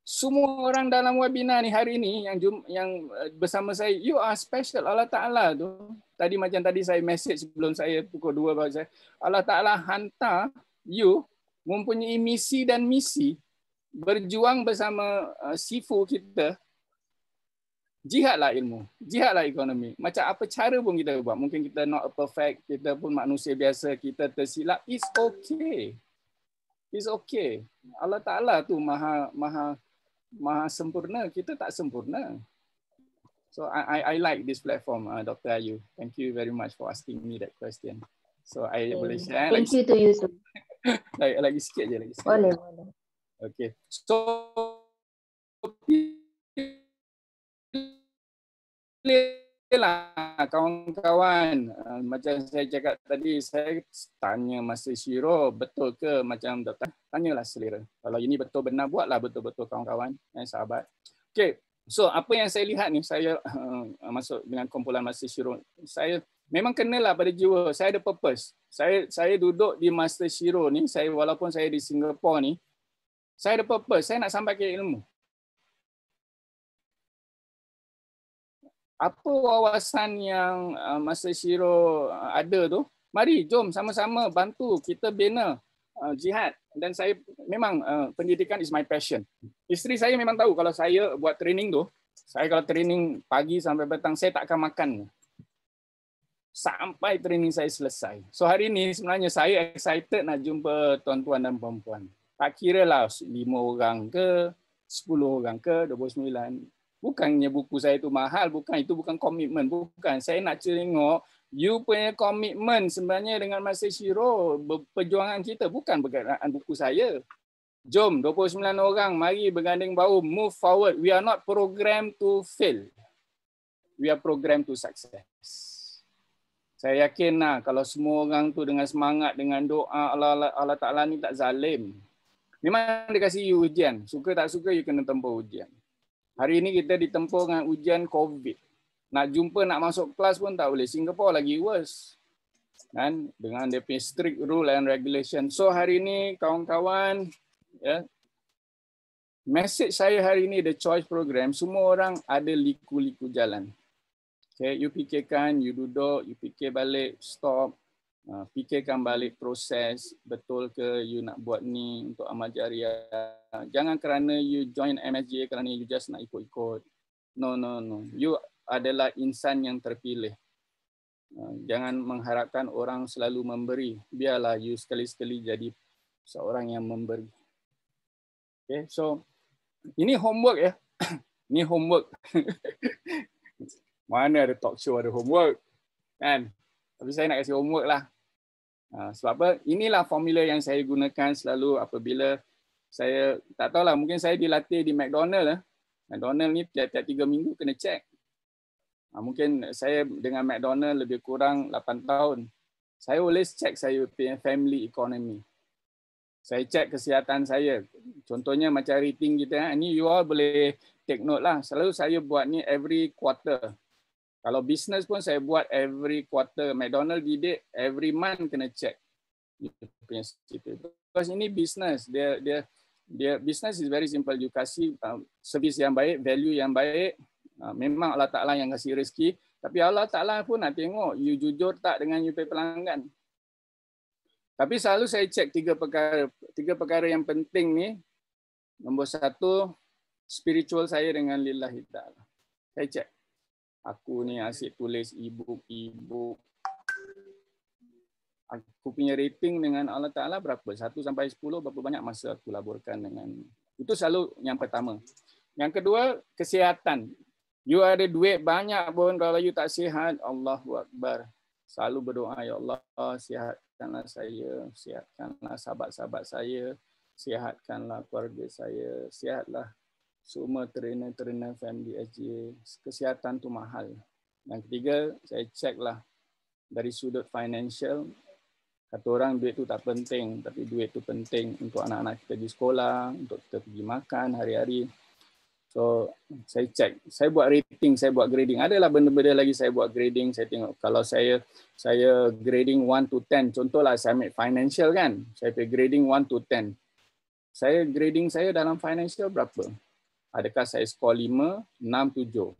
Semua orang dalam webinar ni hari ni yang bersama saya, you are special. Allah Ta'ala tu, tadi macam tadi saya message sebelum saya pukul 2 baru saya, Allah Ta'ala hantar you mempunyai misi dan misi berjuang bersama sifu kita jihadlah ilmu, jihadlah ekonomi. Macam apa cara pun kita buat. Mungkin kita not perfect, kita pun manusia biasa, kita tersilap. It's okay. It's okay. Allah Ta'ala tu maha sempurna. Kita tak sempurna. So I like this platform, Dr. Ayu. Thank you very much for asking me that question. So I boleh share. Thank you to you too. Lagi sikit je. Boleh. Okay. So lah kawan-kawan, macam saya cakap tadi, saya tanya Master Shiro, betul ke macam doktor? Tanyalah selera. Kalau ini betul benar, buatlah betul-betul kawan-kawan, sahabat. Okay, so apa yang saya lihat ni, saya masuk dengan kumpulan Master Shiro, saya memang kenalah pada jiwa, saya ada purpose. Saya duduk di Master Shiro ni, walaupun saya di Singapura ni, saya ada purpose, saya nak sampaikan ilmu. Apa wawasan yang Master Shiro ada tu, mari jom sama-sama bantu kita bina jihad. Dan saya memang pendidikan is my passion. Isteri saya memang tahu kalau saya buat training tu, saya kalau training pagi sampai petang, saya tak akan makan sampai training saya selesai. So hari ni sebenarnya saya excited nak jumpa tuan-tuan dan puan-puan. Tak kira lah 5 orang ke, 10 orang ke, 29. Bukannya buku saya itu mahal, itu bukan komitmen, bukan. Saya nak tengok you punya komitmen sebenarnya dengan Master Shiro, perjuangan kita bukan berkenaan buku saya. Jom 29 orang, mari berganding bahu, move forward. We are not programmed to fail. We are programmed to success. Saya yakin lah kalau semua orang tu dengan semangat, dengan doa, Allah Ta'ala ni tak zalim. Memang dia kasih you ujian. Suka tak suka, you kena tempuh ujian. Hari ini kita ditempuh dengan ujian COVID. Nak jumpa, nak masuk kelas pun tak boleh. Singapore lagi worse. Kan? Dengan dia punya strict rule and regulation. So hari ini kawan-kawan, message saya hari ini, the choice program, semua orang ada liku-liku jalan. Okay, you fikirkan, you duduk, you fikir balik, stop. Fikirkan balik proses, betul ke you nak buat ni untuk amal jariah. Jangan kerana you join MSJ kerana you just nak ikut-ikut. No. You adalah insan yang terpilih. Jangan mengharapkan orang selalu memberi. Biarlah you sekali-sekali jadi seorang yang memberi. Okay, so ini homework ya. Ini homework. Mana ada talk show ada homework. Kan? Tapi saya nak kasih homework lah. Sebab apa? Inilah formula yang saya gunakan selalu apabila saya, tak tahulah, mungkin saya dilatih di McDonald. McDonald ni tiap-tiap 3 minggu kena check. Mungkin saya dengan McDonald lebih kurang 8 tahun. Saya always check saya punya family economy. Saya check kesihatan saya. Contohnya macam rating kita. Ini you all boleh take note lah. Selalu saya buat ni every quarter. Kalau business pun saya buat every quarter. McDonald did every month kena check. Because ini business. Dia business is very simple. You kasih servis yang baik, value yang baik. Memang Allah Ta'ala yang kasih rezeki. Tapi Allah Ta'ala pun nak tengok you jujur tak dengan you pay pelanggan. Tapi selalu saya check 3 perkara. 3 perkara yang penting ni. Nombor 1, spiritual saya dengan lillahi ta'ala. Saya check. Aku ni asyik tulis e-book. Aku punya rating dengan Allah Ta'ala berapa? 1 sampai 10, berapa banyak masa aku laburkan dengan. Itu selalu yang pertama. Yang kedua, kesihatan. You ada duit banyak pun, kalau you tak sihat, Allahu Akbar. Selalu berdoa, ya Allah, sihatkanlah saya, sihatkanlah sahabat-sahabat saya, sihatkanlah keluarga saya, sihatlah semua trainer family SGA. Kesihatan tu mahal. Yang ketiga, saya check lah dari sudut financial. Kata orang duit tu tak penting, tapi duit tu penting untuk anak-anak kita di sekolah, untuk kita pergi makan hari-hari. So, saya check. Saya buat rating, saya buat grading. Adalah benda-benda lagi saya buat grading. Saya tengok kalau saya grading 1 to 10. Contohlah saya ambil financial kan. Saya pergi grading 1 to 10. Saya grading saya dalam financial berapa? Adakah saya skor 5, 6, 7?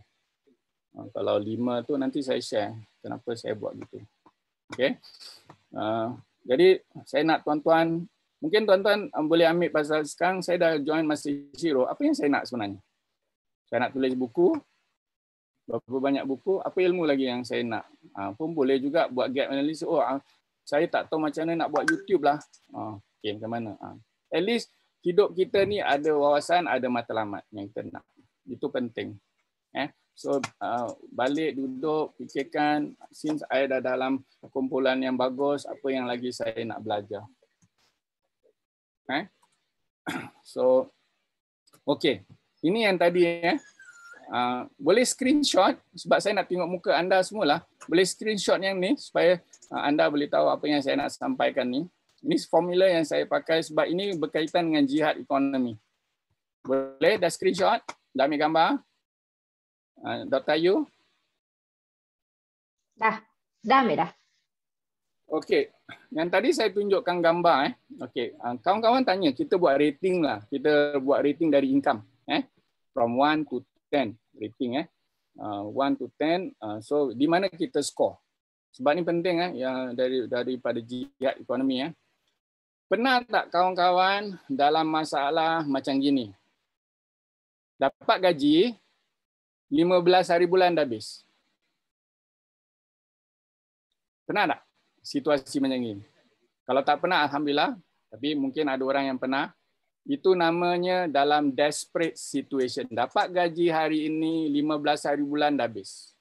Kalau 5 tu nanti saya share kenapa saya buat gitu. Okay. Jadi saya nak tuan-tuan, mungkin tuan-tuan boleh ambil pasal sekarang saya dah join Master Shiro. Apa yang saya nak sebenarnya? Saya nak tulis buku. berapa banyak buku, apa ilmu lagi yang saya nak. Pun boleh juga buat gap analysis. Oh, saya tak tahu macam mana nak buat YouTube lah. Okay, macam mana. At least hidup kita ni ada wawasan, ada matlamat yang kita nak. Itu penting. So balik duduk, fikirkan, since saya dah dalam kumpulan yang bagus, apa yang lagi saya nak belajar. So, okay. Ini yang tadi boleh screenshot sebab saya nak tengok muka anda semualah. Boleh screenshot yang ni supaya anda boleh tahu apa yang saya nak sampaikan ni. Ini formula yang saya pakai sebab ini berkaitan dengan jihad ekonomi. Boleh dah screenshot? Dah ambil gambar? Dr. Ayu? Dah ambil dah. Okey. Yang tadi saya tunjukkan gambar. Okey. Kawan-kawan tanya, kita buat rating lah. Kita buat rating dari income. From 1 to 10 rating. 1 to 10. So, di mana kita score? Sebab ni penting yang daripada jihad ekonomi. Pernah tak kawan-kawan dalam masalah macam gini? Dapat gaji, 15 hari bulan dah habis. Pernah tak situasi macam ini? Kalau tak pernah, alhamdulillah. Tapi mungkin ada orang yang pernah. Itu namanya dalam desperate situation. Dapat gaji hari ini, 15 hari bulan dah habis.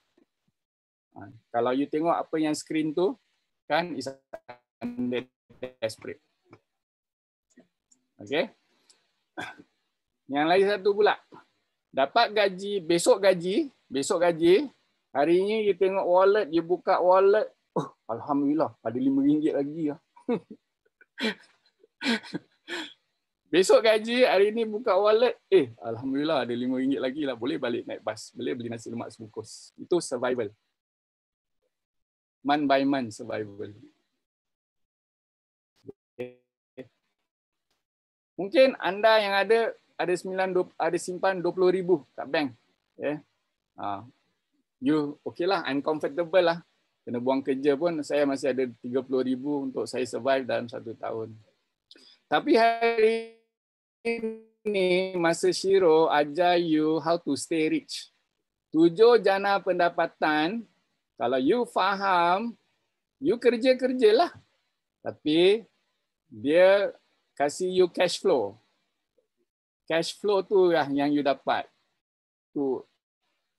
Kalau you tengok apa yang screen tu, kan is desperate. Okay. Yang lain satu pula. Dapat gaji, besok gaji, hari ini you tengok wallet, you buka wallet, alhamdulillah ada RM5 lagi lah. Besok gaji, hari ini buka wallet, alhamdulillah ada RM5 lagi lah, boleh balik naik bas, boleh beli nasi lemak sebungkus. Itu survival. Month by month survival. Mungkin anda yang ada simpan 20,000 kat bank. You okay lah, I'm comfortable lah. Kena buang kerja pun saya masih ada 30,000 untuk saya survive dalam 1 tahun. Tapi hari ini masa Shiro ajar you how to stay rich. 7 jana pendapatan, kalau you faham, you kerja-kerjalah. Tapi dia kasih you cash flow. Cash flow tu lah yang you dapat. Tu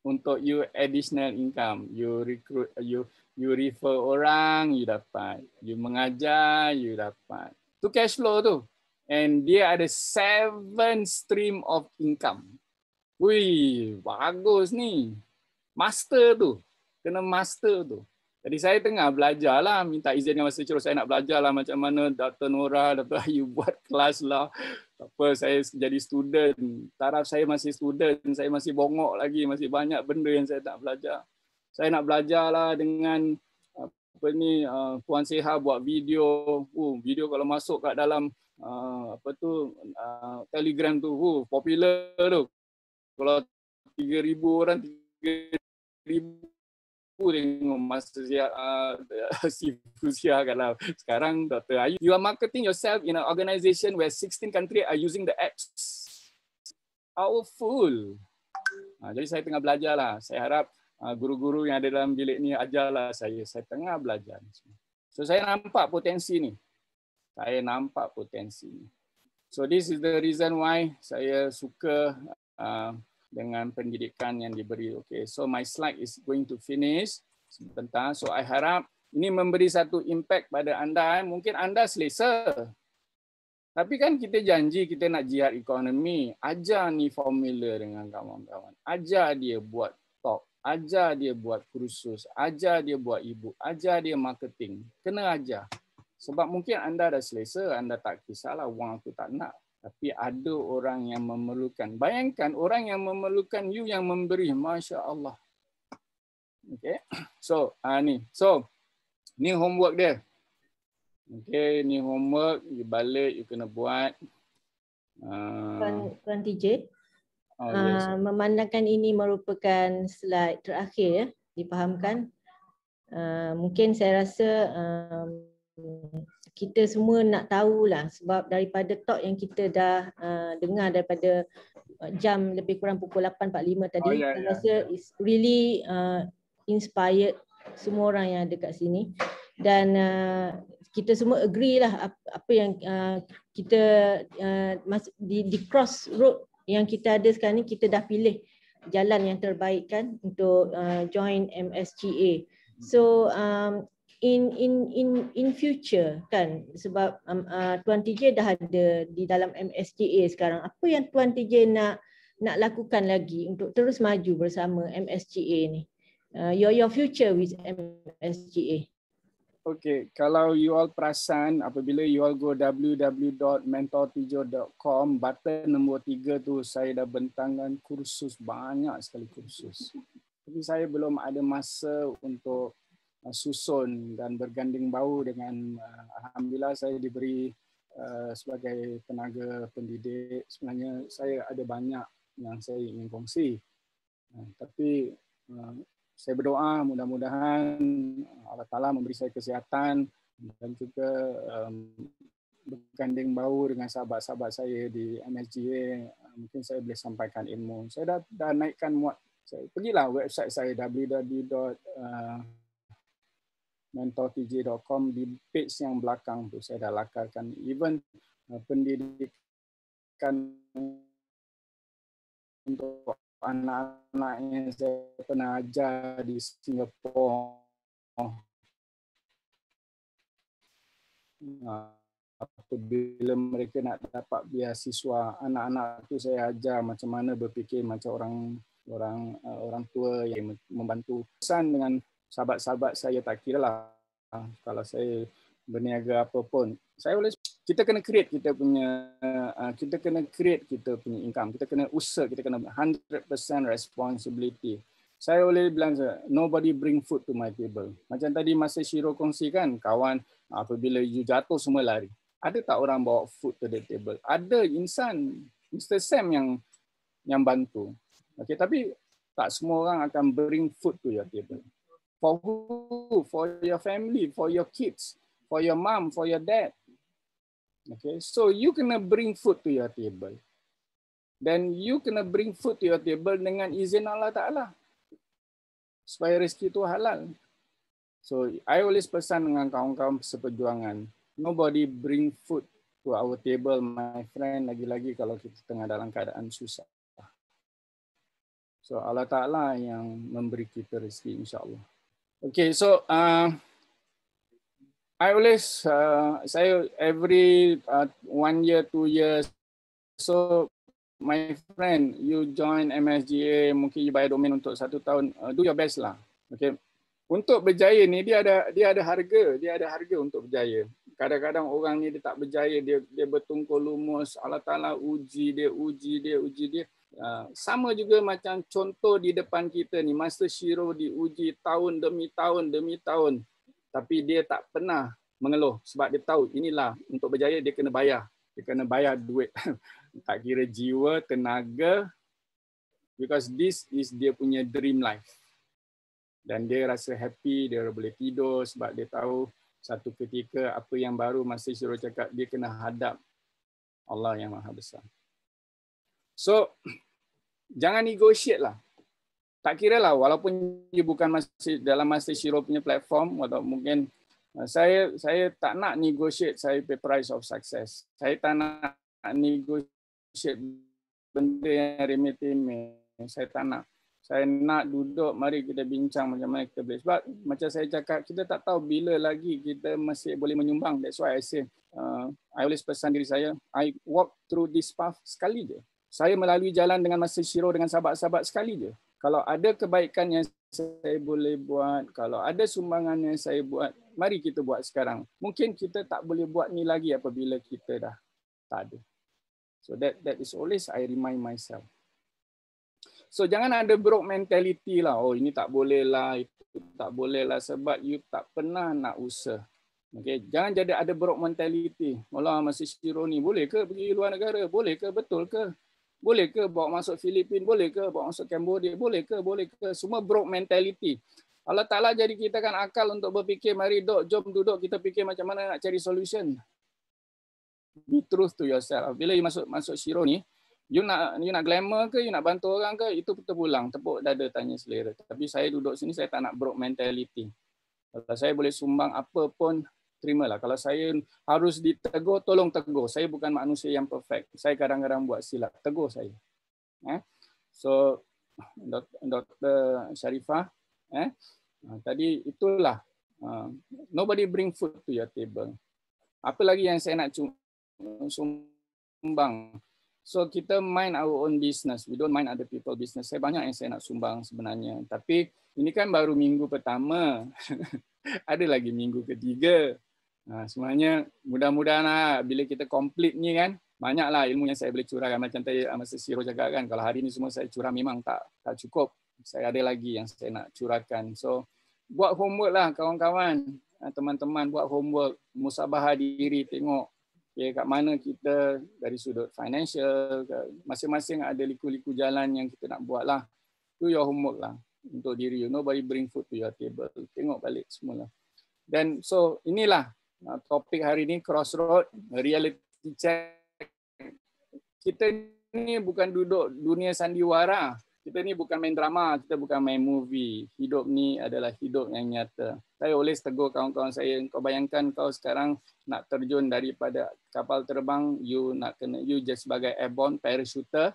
untuk you additional income. You recruit, you refer orang, you dapat. You mengajar, you dapat. Tu cash flow tu. And dia ada 7 stream of income. Wih, bagus ni. Master tu. Kena master tu. Jadi saya tengah belajar lah, minta izin dengan Master Chiro, saya nak belajar lah macam mana Dr. Nora, Dr. Ayu buat kelas lah. Apa, saya jadi student, taraf saya masih student, saya masih bongok lagi, masih banyak benda yang saya tak belajar. Saya nak belajar lah dengan Puan Seha buat video. Video kalau masuk kat dalam Telegram tu, popular tu. Kalau 3,000 orang, 3,000 tengok masa Sifusia kalau sekarang Dr. Ayu, you are marketing yourself in an organisation where 16 countries are using the apps. Powerful. Jadi saya tengah belajar lah. Saya harap guru-guru yang ada dalam bilik ni ajarlah saya. Saya tengah belajar. So saya nampak potensi ni. So this is the reason why saya suka dengan pendidikan yang diberi. Okay, so my slide is going to finish sebentar. So I harap ini memberi satu impact pada anda. Mungkin anda selesa. Tapi kan kita janji kita nak jihad ekonomi. Ajar ni formula dengan kawan-kawan. Ajar dia buat talk. Ajar dia buat kursus. Ajar dia buat e-book. Ajar dia marketing. Kena ajar. Sebab mungkin anda dah selesa. Anda tak kisahlah wang tu tak nak. Tapi ada orang yang memerlukan. Bayangkan orang yang memerlukan, you yang memberi. Masya Allah. Okay. So, ni homework dia. Okay, ni homework. You balik, you kena buat. Tuan TJ, memandangkan ini merupakan slide terakhir ya, difahamkan. Mungkin saya rasa kita semua nak tahulah sebab daripada talk yang kita dah dengar daripada jam lebih kurang pukul 8.45 tadi. Saya rasa it's really inspired semua orang yang ada kat sini. Dan kita semua agree lah apa yang kita di crossroad yang kita ada sekarang ni, kita dah pilih jalan yang terbaik kan untuk join MSGA. So in future kan, sebab Tuan TJ dah ada di dalam MSGA sekarang, apa yang Tuan TJ nak lakukan lagi untuk terus maju bersama MSGA ni, your future with MSGA? Okay, kalau you all perasan, apabila you all go www.mentortj.com, button nombor 3 tu saya dah bentangkan kursus, banyak sekali kursus. Tapi saya belum ada masa untuk susun dan berganding bahu dengan, alhamdulillah saya diberi sebagai tenaga pendidik. Sebenarnya saya ada banyak yang saya ingin kongsi. Tapi saya berdoa mudah-mudahan Allah Ta'ala memberi saya kesihatan dan juga berganding bahu dengan sahabat-sahabat saya di MSGA. Mungkin saya boleh sampaikan ilmu. Saya dah naikkan muat. Pergilah website saya www.mentortj.com, di page yang belakang tu saya dah lakarkan. Even pendidikan untuk anak-anak yang saya pernah ajar di Singapura. Apabila mereka nak dapat beasiswa, anak-anak tu saya ajar macam mana berfikir macam orang tua yang membantu. Pesan dengan sahabat-sahabat saya, tak kira lah kalau saya berniaga apa pun, saya boleh, kita kena create kita punya income, kita kena usaha, kita kena 100% responsibility. Saya boleh bilang nobody bring food to my table. Macam tadi masa Shiro kongsi kan, kawan apabila you jatuh semua lari. Ada tak orang bawa food to the table? Ada insan, Mr. Sam yang bantu. Okay, tapi tak semua orang akan bring food to your table. For who? For your family, for your kids, for your mom, for your dad. Okay, so you kena bring food to your table. Then you kena bring food to your table dengan izin Allah Ta'ala, supaya rezeki itu halal. So I always pesan dengan kawan-kawan seperjuangan, nobody bring food to our table, my friend, lagi-lagi kalau kita tengah dalam keadaan susah. So Allah Ta'ala yang memberi kita rezeki, insyaAllah. Okay, so I always, saya every 1 year, 2 years, so my friend, you join MSGA, mungkin you bayar domain untuk 1 tahun, do your best lah. Okay. Untuk berjaya ni dia ada harga untuk berjaya. Kadang-kadang orang ni dia tak berjaya, dia bertungkul lumus, Allah Ta'ala uji dia. Sama juga macam contoh di depan kita ni, Master Shiro diuji tahun demi tahun. Tapi dia tak pernah mengeluh sebab dia tahu inilah untuk berjaya dia kena bayar. Dia kena bayar duit. Tak kira jiwa, tenaga, because this is dia punya dream life. Dan dia rasa happy, dia boleh tidur sebab dia tahu satu ketika apa yang baru Master Shiro cakap, dia kena hadap Allah yang Maha Besar. So, jangan negotiate lah. Tak kira lah, walaupun dia bukan dalam Master Shiro punya platform, atau mungkin saya tak nak negotiate saya pay price of success. Saya tak nak negotiate benda yang remeh-temeh. Saya tak nak. Saya nak duduk, mari kita bincang macam mana kita boleh. Sebab macam saya cakap, kita tak tahu bila lagi kita masih boleh menyumbang. That's why I say, I always pesan diri saya, I walk through this path sekali je. Saya melalui jalan dengan Master Shiro, dengan sahabat-sahabat sekali je. Kalau ada kebaikan yang saya boleh buat, kalau ada sumbangan yang saya buat, mari kita buat sekarang. Mungkin kita tak boleh buat ni lagi apabila kita dah tak ada. So that is always I remind myself. So jangan ada broke mentality lah. Oh ini tak boleh lah, itu tak boleh lah sebab you tak pernah nak usaha. Okay, jangan jadi ada broke mentality. Allah Master Shiro ni boleh ke pergi luar negara? Boleh ke? Betul ke? Boleh ke bawa masuk Filipin? Boleh ke bawa masuk Cambodia? Boleh ke? Boleh ke? Semua broke mentality. Allah Ta'ala jadi kita kan akal untuk berfikir, mari jom duduk kita fikir macam mana nak cari solution. Be truth to yourself. Bila you masuk Shiro ni, You nak glamour ke, you nak bantu orang ke, itu terpulang, tepuk dada tanya selera. Tapi saya duduk sini, saya tak nak broke mentality. Kalau saya boleh sumbang apa pun, terimalah. Kalau saya harus ditegur, tolong tegur. Saya bukan manusia yang perfect. Saya kadang-kadang buat silap. Tegur saya. So, Dr. Sharifah, tadi itulah. Nobody bring food to your table. Apa lagi yang saya nak sumbang? So kita mind our own business. We don't mind other people business. Saya banyak yang saya nak sumbang sebenarnya. Tapi ini kan baru minggu pertama. Ada lagi minggu ketiga. Sebenarnya mudah-mudahan bila kita complete ni kan, banyaklah ilmu yang saya boleh curahkan. Macam tadi Masa Siro cakap kan, kalau hari ni semua saya curah memang tak cukup. Saya ada lagi yang saya nak curahkan. So buat homework lah kawan-kawan. Teman-teman buat homework. Musabahah diri, tengok kat mana kita dari sudut financial, masing-masing ada liku-liku jalan yang kita nak buat lah. Itu your homework lah untuk diri you. Nobody bring food to your table. Tengok balik semula. Dan so inilah topik hari ini, Crossroad, reality check. Kita ni bukan duduk dunia sandiwara. Kita ni bukan main drama, kita bukan main movie. Hidup ni adalah hidup yang nyata. Saya always tegur kawan-kawan saya, kau bayangkan kau sekarang nak terjun daripada kapal terbang, you just sebagai airborne parachuter,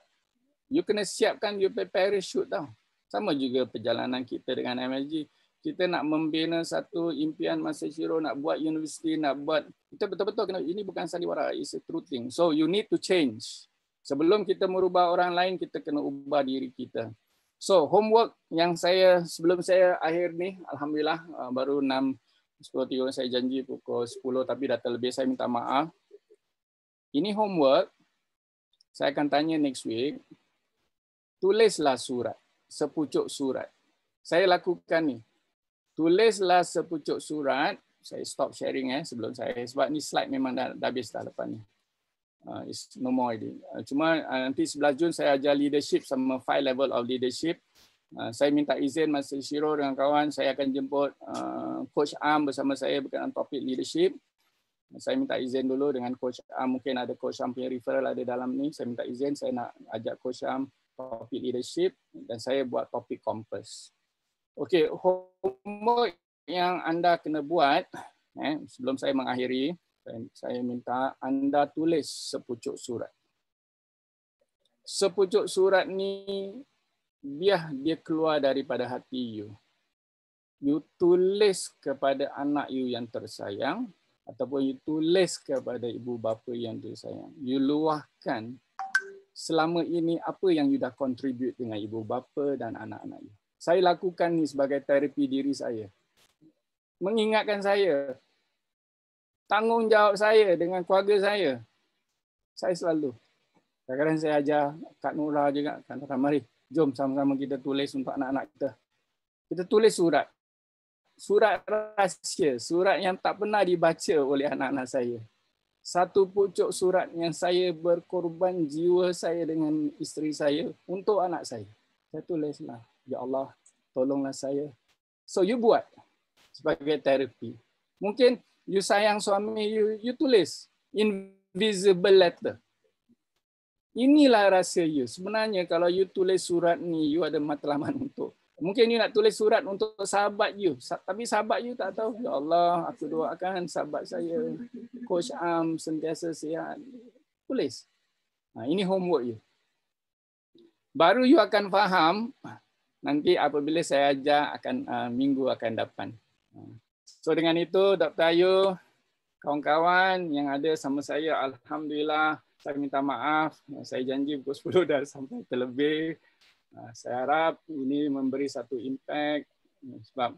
you kena siapkan you parachute tau. Sama juga perjalanan kita dengan MSG. Kita nak membina satu impian Masa Siro, nak buat universiti, nak buat, kita betul-betul kena, ini bukan sandiwara, it's a true thing. So you need to change. Sebelum kita merubah orang lain, kita kena ubah diri kita. So homework yang sebelum saya akhir ni, alhamdulillah baru 6:10 saya janji pukul 10 tapi dah terlebih, saya minta maaf. Ini homework, saya akan tanya next week. Tulislah surat, sepucuk surat. Saya lakukan ni. Tulislah sepucuk surat. Saya stop sharing sebelum sebab ni slide memang dah habis dah lepas ni. It's no more already. Cuma nanti 11 Jun saya ajar leadership sama 5 level of leadership. Saya minta izin Masa Siro dengan kawan, saya akan jemput Coach Am bersama saya berkenaan topik leadership. Saya minta izin dulu dengan Coach Am, mungkin ada Coach Am punya referral ada dalam ni. Saya minta izin, saya nak ajak Coach Am topik leadership dan saya buat topik kompas. Okey, homework yang anda kena buat sebelum saya mengakhiri, saya minta anda tulis sepucuk surat. Sepucuk surat ni biar dia keluar daripada hati you. You tulis kepada anak you yang tersayang ataupun you tulis kepada ibu bapa yang tersayang. You luahkan selama ini apa yang you dah contribute dengan ibu bapa dan anak-anak you. Saya lakukan ni sebagai terapi diri saya. Mengingatkan saya tanggungjawab saya dengan keluarga saya. Saya selalu. Kadang-kadang saya ajar Kak Nura juga, Kak Nura, mari jom sama-sama kita tulis untuk anak-anak kita. Kita tulis surat. Surat rahsia, surat yang tak pernah dibaca oleh anak-anak saya. Satu pucuk surat yang saya berkorban jiwa saya dengan isteri saya untuk anak saya. Saya tulislah, ya Allah, tolonglah saya. So you buat sebagai terapi. Mungkin you sayang suami you tulis invisible letter. Inilah rahsia you. Sebenarnya kalau you tulis surat ni, you ada matlamat untuk. Mungkin you nak tulis surat untuk sahabat you, tapi sahabat you tak tahu. Ya Allah, aku doakan sahabat saya, Coach Am sentiasa sihat. Tulis. Ini homework you. Baru you akan faham nanti apabila saya ajar minggu akan depan. So dengan itu, Dr. Ayu, kawan-kawan yang ada sama saya, alhamdulillah, saya minta maaf. Saya janji pukul 10 dah sampai terlebih. Saya harap ini memberi satu impact. Sebab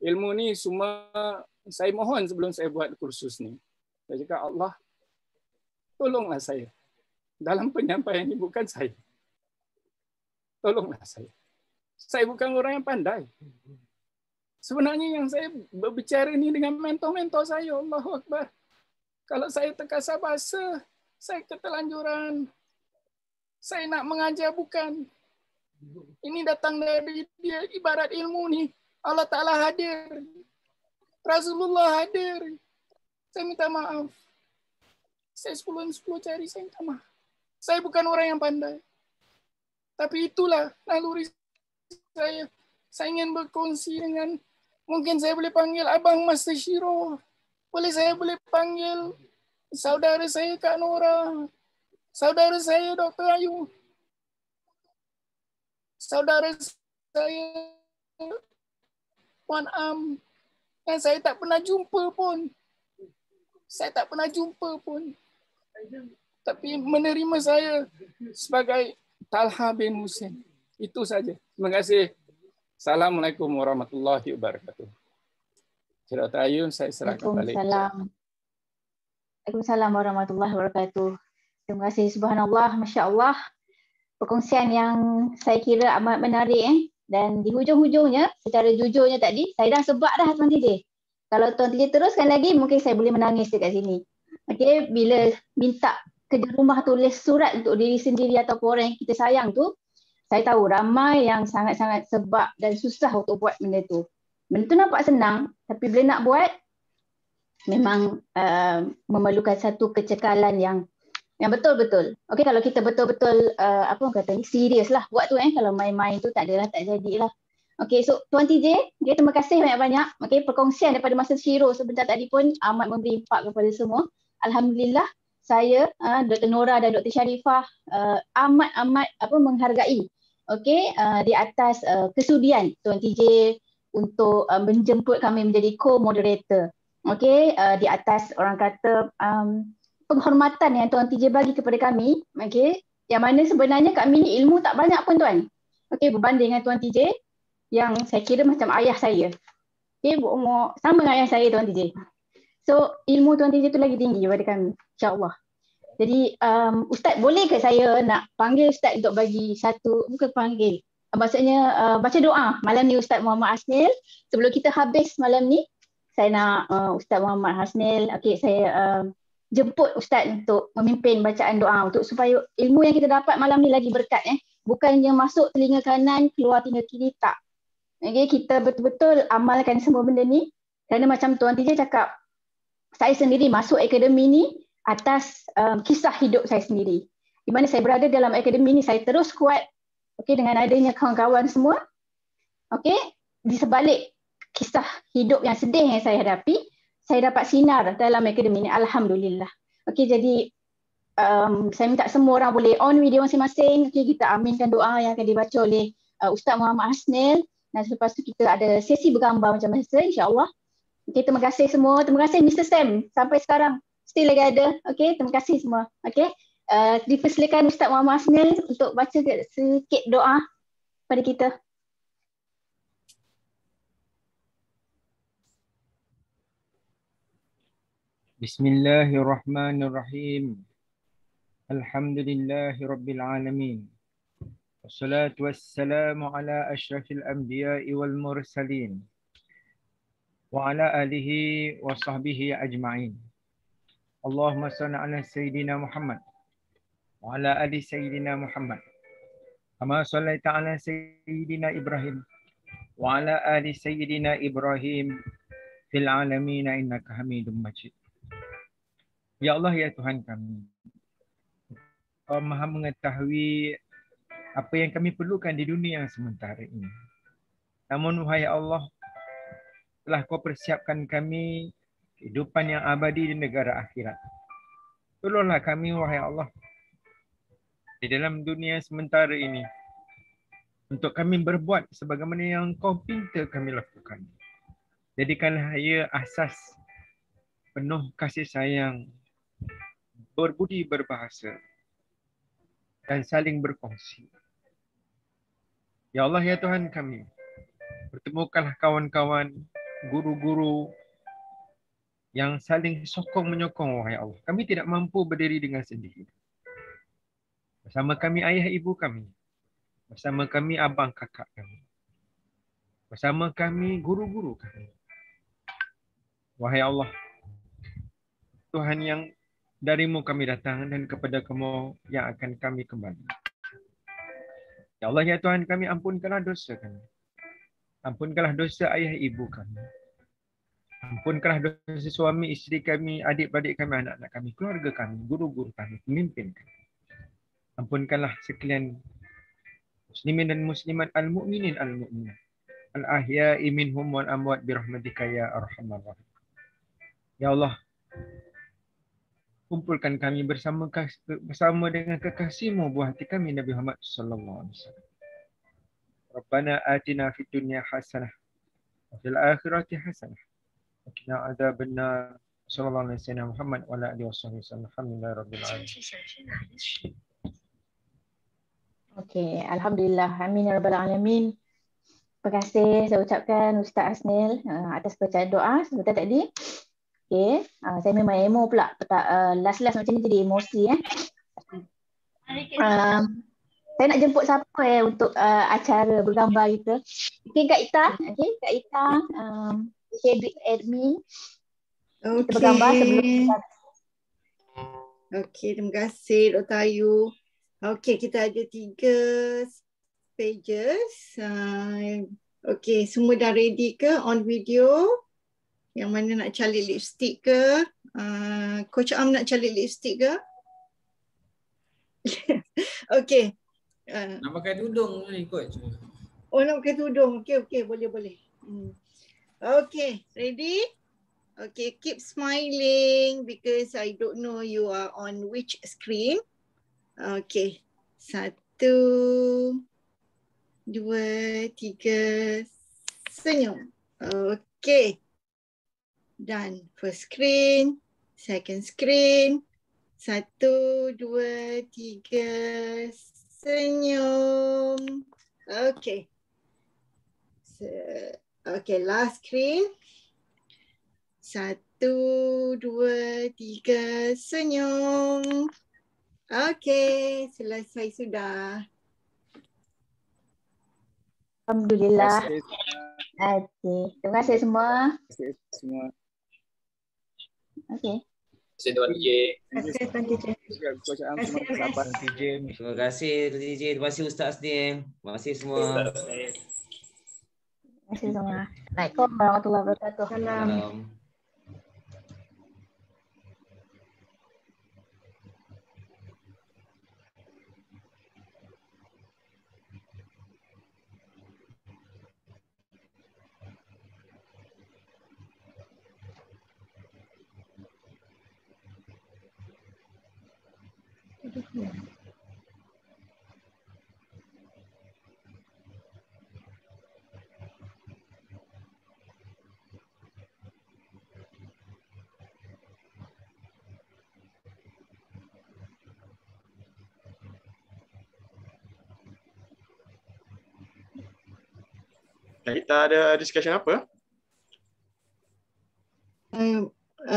ilmu ni semua, saya mohon sebelum saya buat kursus ni. Saya cakap, Allah, tolonglah saya. Dalam penyampaian ini bukan saya. Tolonglah saya. Saya bukan orang yang pandai. Sebenarnya yang saya berbicara ni dengan mentor-mentor saya, Allahu Akbar. Kalau saya terkasar bahasa, saya keterlanjuran. Saya nak mengajar bukan. Ini datang dari dia, ibarat ilmu ni. Allah Ta'ala hadir. Rasulullah hadir. Saya minta maaf. Saya 10 cari, saya minta maaf. Saya bukan orang yang pandai. Tapi itulah naluri saya. Saya ingin berkongsi dengan, mungkin saya boleh panggil Abang Master Shiro. Saya boleh panggil saudara saya Kak Nora. Saudara saya Dr. Ayu. Saudara saya Puan Am. Yang saya tak pernah jumpa pun. Tapi menerima saya sebagai Talha bin Husin. Itu saja. Terima kasih. Assalamualaikum warahmatullahi wabarakatuh. Dr. Ayu, saya serahkan balik. Waalaikumsalam warahmatullahi wabarakatuh. Terima kasih, subhanallah, masya Allah. Perkongsian yang saya kira amat menarik. Dan di hujung-hujungnya, secara jujurnya tadi, saya dah sebab dah Tuan TJ. Kalau Tuan TJ teruskan lagi, mungkin saya boleh menangis dekat sini. Okay, bila minta kerja rumah tulis surat untuk diri sendiri ataupun orang yang kita sayang tu, saya tahu ramai yang sangat-sangat sebab dan susah untuk buat benda tu. Benda tu nampak senang, tapi bila nak buat, memang memerlukan satu kecekalan yang betul-betul. Okey, kalau kita betul-betul apa orang kata ni, serius lah buat tu kalau main-main tu tak adalah, tak jadilah. Okey, so Tuan TJ, okay, terima kasih banyak-banyak. Okey, perkongsian daripada Master Shiro sebentar tadi pun amat memberi impak kepada semua. Alhamdulillah, saya Dr. Nora dan Dr. Sharifah amat menghargai di atas kesudian Tuan TJ untuk menjemput kami menjadi co-moderator. Okey, di atas orang kata penghormatan yang Tuan TJ bagi kepada kami, okey, yang mana sebenarnya kami ni ilmu tak banyak pun Tuan. Okey, berbanding dengan Tuan TJ yang saya kira macam ayah saya. Okey, berumur sama dengan ayah saya Tuan TJ. So, ilmu Tuan TJ tu lagi tinggi daripada kami, insya-Allah. Jadi, Ustaz, boleh ke saya nak panggil Ustaz untuk bagi satu, bukan panggil, maksudnya baca doa malam ni Ustaz Muhammad Hasnil. Sebelum kita habis malam ni, saya nak Ustaz Muhammad Hasnil, okey, saya jemput Ustaz untuk memimpin bacaan doa untuk supaya ilmu yang kita dapat malam ni lagi berkat. Bukannya masuk telinga kanan, keluar telinga kiri, tak. Okay, kita betul-betul amalkan semua benda ni. Kerana macam Tuan TJ cakap, saya sendiri masuk akademi ni atas kisah hidup saya sendiri. Di mana saya berada dalam akademi ni, saya terus kuat dengan adanya kawan-kawan semua. Di sebalik kisah hidup yang sedih yang saya hadapi, saya dapat sinar dalam akademi ni, alhamdulillah. Jadi saya minta semua orang boleh on video masing-masing. Kita aminkan doa yang akan dibaca oleh Ustaz Muhammad Hasnil. Dan selepas tu kita ada sesi bergambar macam biasa, insya-Allah. Terima kasih semua. Terima kasih Mr. Sam sampai sekarang still lagi ada. Terima kasih semua. Dipersilakan Ustaz Muhammad Hasnil untuk baca sedikit doa pada kita. Bismillahirrahmanirrahim. Alhamdulillahi rabbil alamin. Wassalatu wassalamu ala asyrafil anbiya'i wal mursalin wa ala alihi wa sahbihi ajma'in. Allahumma salli ala sayyidina Muhammad wa ala ali sayyidina Muhammad kama sallaita ala sayyidina Ibrahim wa ala ali sayyidina Ibrahim fil alamin innaka Hamidum Majid. Ya Allah, ya Tuhan kami, Kau Maha mengetahui apa yang kami perlukan di dunia yang sementara ini. Namun wahai Allah, telah Kau persiapkan kami kehidupan yang abadi di negara akhirat. Tolonglah kami wahai Allah di dalam dunia sementara ini untuk kami berbuat sebagaimana yang Kau pinta kami lakukan. Jadikanlah ia asas penuh kasih sayang, berbudi berbahasa dan saling berkongsi. Ya Allah, ya Tuhan kami, pertemukanlah kawan-kawan, guru-guru yang saling sokong menyokong wahai Allah. Kami tidak mampu berdiri dengan sendiri. Bersama kami ayah ibu kami, bersama kami abang kakak kami, bersama kami guru-guru kami. Wahai Allah, Tuhan yang darimu kami datang dan kepada Kamu yang akan kami kembali. Ya Allah, ya Tuhan kami, ampunkanlah dosa kami. Ampunkanlah dosa ayah ibu kami. Ampunkanlah dosa suami, isteri kami, adik-adik kami, anak-anak kami, keluarga kami, guru-guru kami, pemimpin kami. Ampunkanlah sekalian muslimin dan muslimat, al-mu'minin al-mu'minat, al-ahya'i minhum wal amwat birahmatika ya arhamar rahim. Ya Allah, kumpulkan kami bersama dengan kekasih-Mu buah hati kami Nabi Muhammad sallallahu alaihi wasallam. Rabbana atina fid dunya hasanah wa fil akhirati hasanah wa qina adzabannar. Sallallahu alaihi wasallam Muhammad wa ala alihi wasallam. Alhamdulillahirabbil alamin. Okey, alhamdulillah. Amin ya rabbal alamin. Terima kasih saya ucapkan Ustaz Asnil atas bacaan doa sebentar tadi. Okey, saya memang emo pula. Last macam ni jadi emosi saya nak jemput siapa untuk acara bergambar kita. Okey Kak Ita, Kak Ita admin. Kita bergambar sebelum. Okey, terima kasih Dr. Ayu. Okey, kita ada 3 pages. Okey, semua dah ready ke on video? Yang mana nak calik lipstick ke? Coach Am nak calik lipstick ke? Okey. Nak pakai tudung ni coach. Oh, nak pakai tudung. Okey, boleh. Okey, ready? Okay, keep smiling because I don't know you are on which screen. Okay, 1, 2, 3, senyum. Okay, done. First screen, second screen. 1, 2, 3, senyum. Okay. Okay, last screen. 1, 2, 3, senyum. Okey, selesai sudah. Alhamdulillah. Okey, terima kasih semua. Terima kasih semua. Okey. Terima kasih Tuan DJ. Terima kasih Tuan DJ. Terima kasih Ustaz Asnil. Terima kasih semua. Terima kasih semua. Assalamualaikum warahmatullahi wabarakatuh. Salam. Kita ada discussion apa?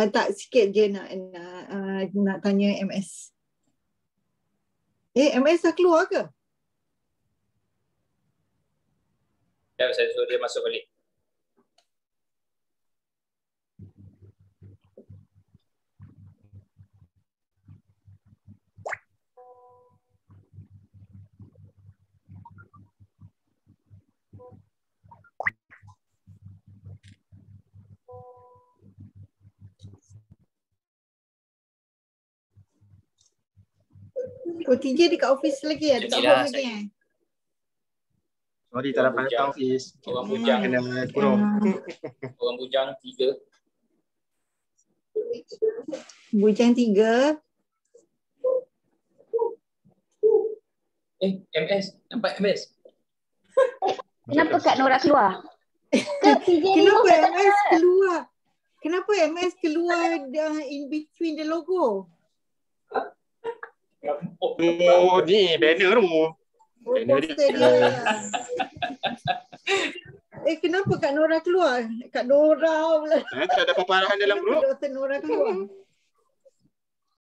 Tak, sikit je nak tanya MS. MS dah keluar ke? Ya, saya suruh dia masuk balik. TJ dekat office lagi dekat home lagi Sorry, tak dapat datang office. Orang bujang kena kurung. Orang bujang 3. Bujang 3. MS. Nampak MS? Kenapa Kak Nora keluar? Kenapa MS keluar? Kenapa MS keluar in between the logo? Oh, ni banner tu. Poster dia. Kenapa Kak Nora keluar? Kak Nora pula. Tak ada peparahan dalam grup. Dr. Nora keluar.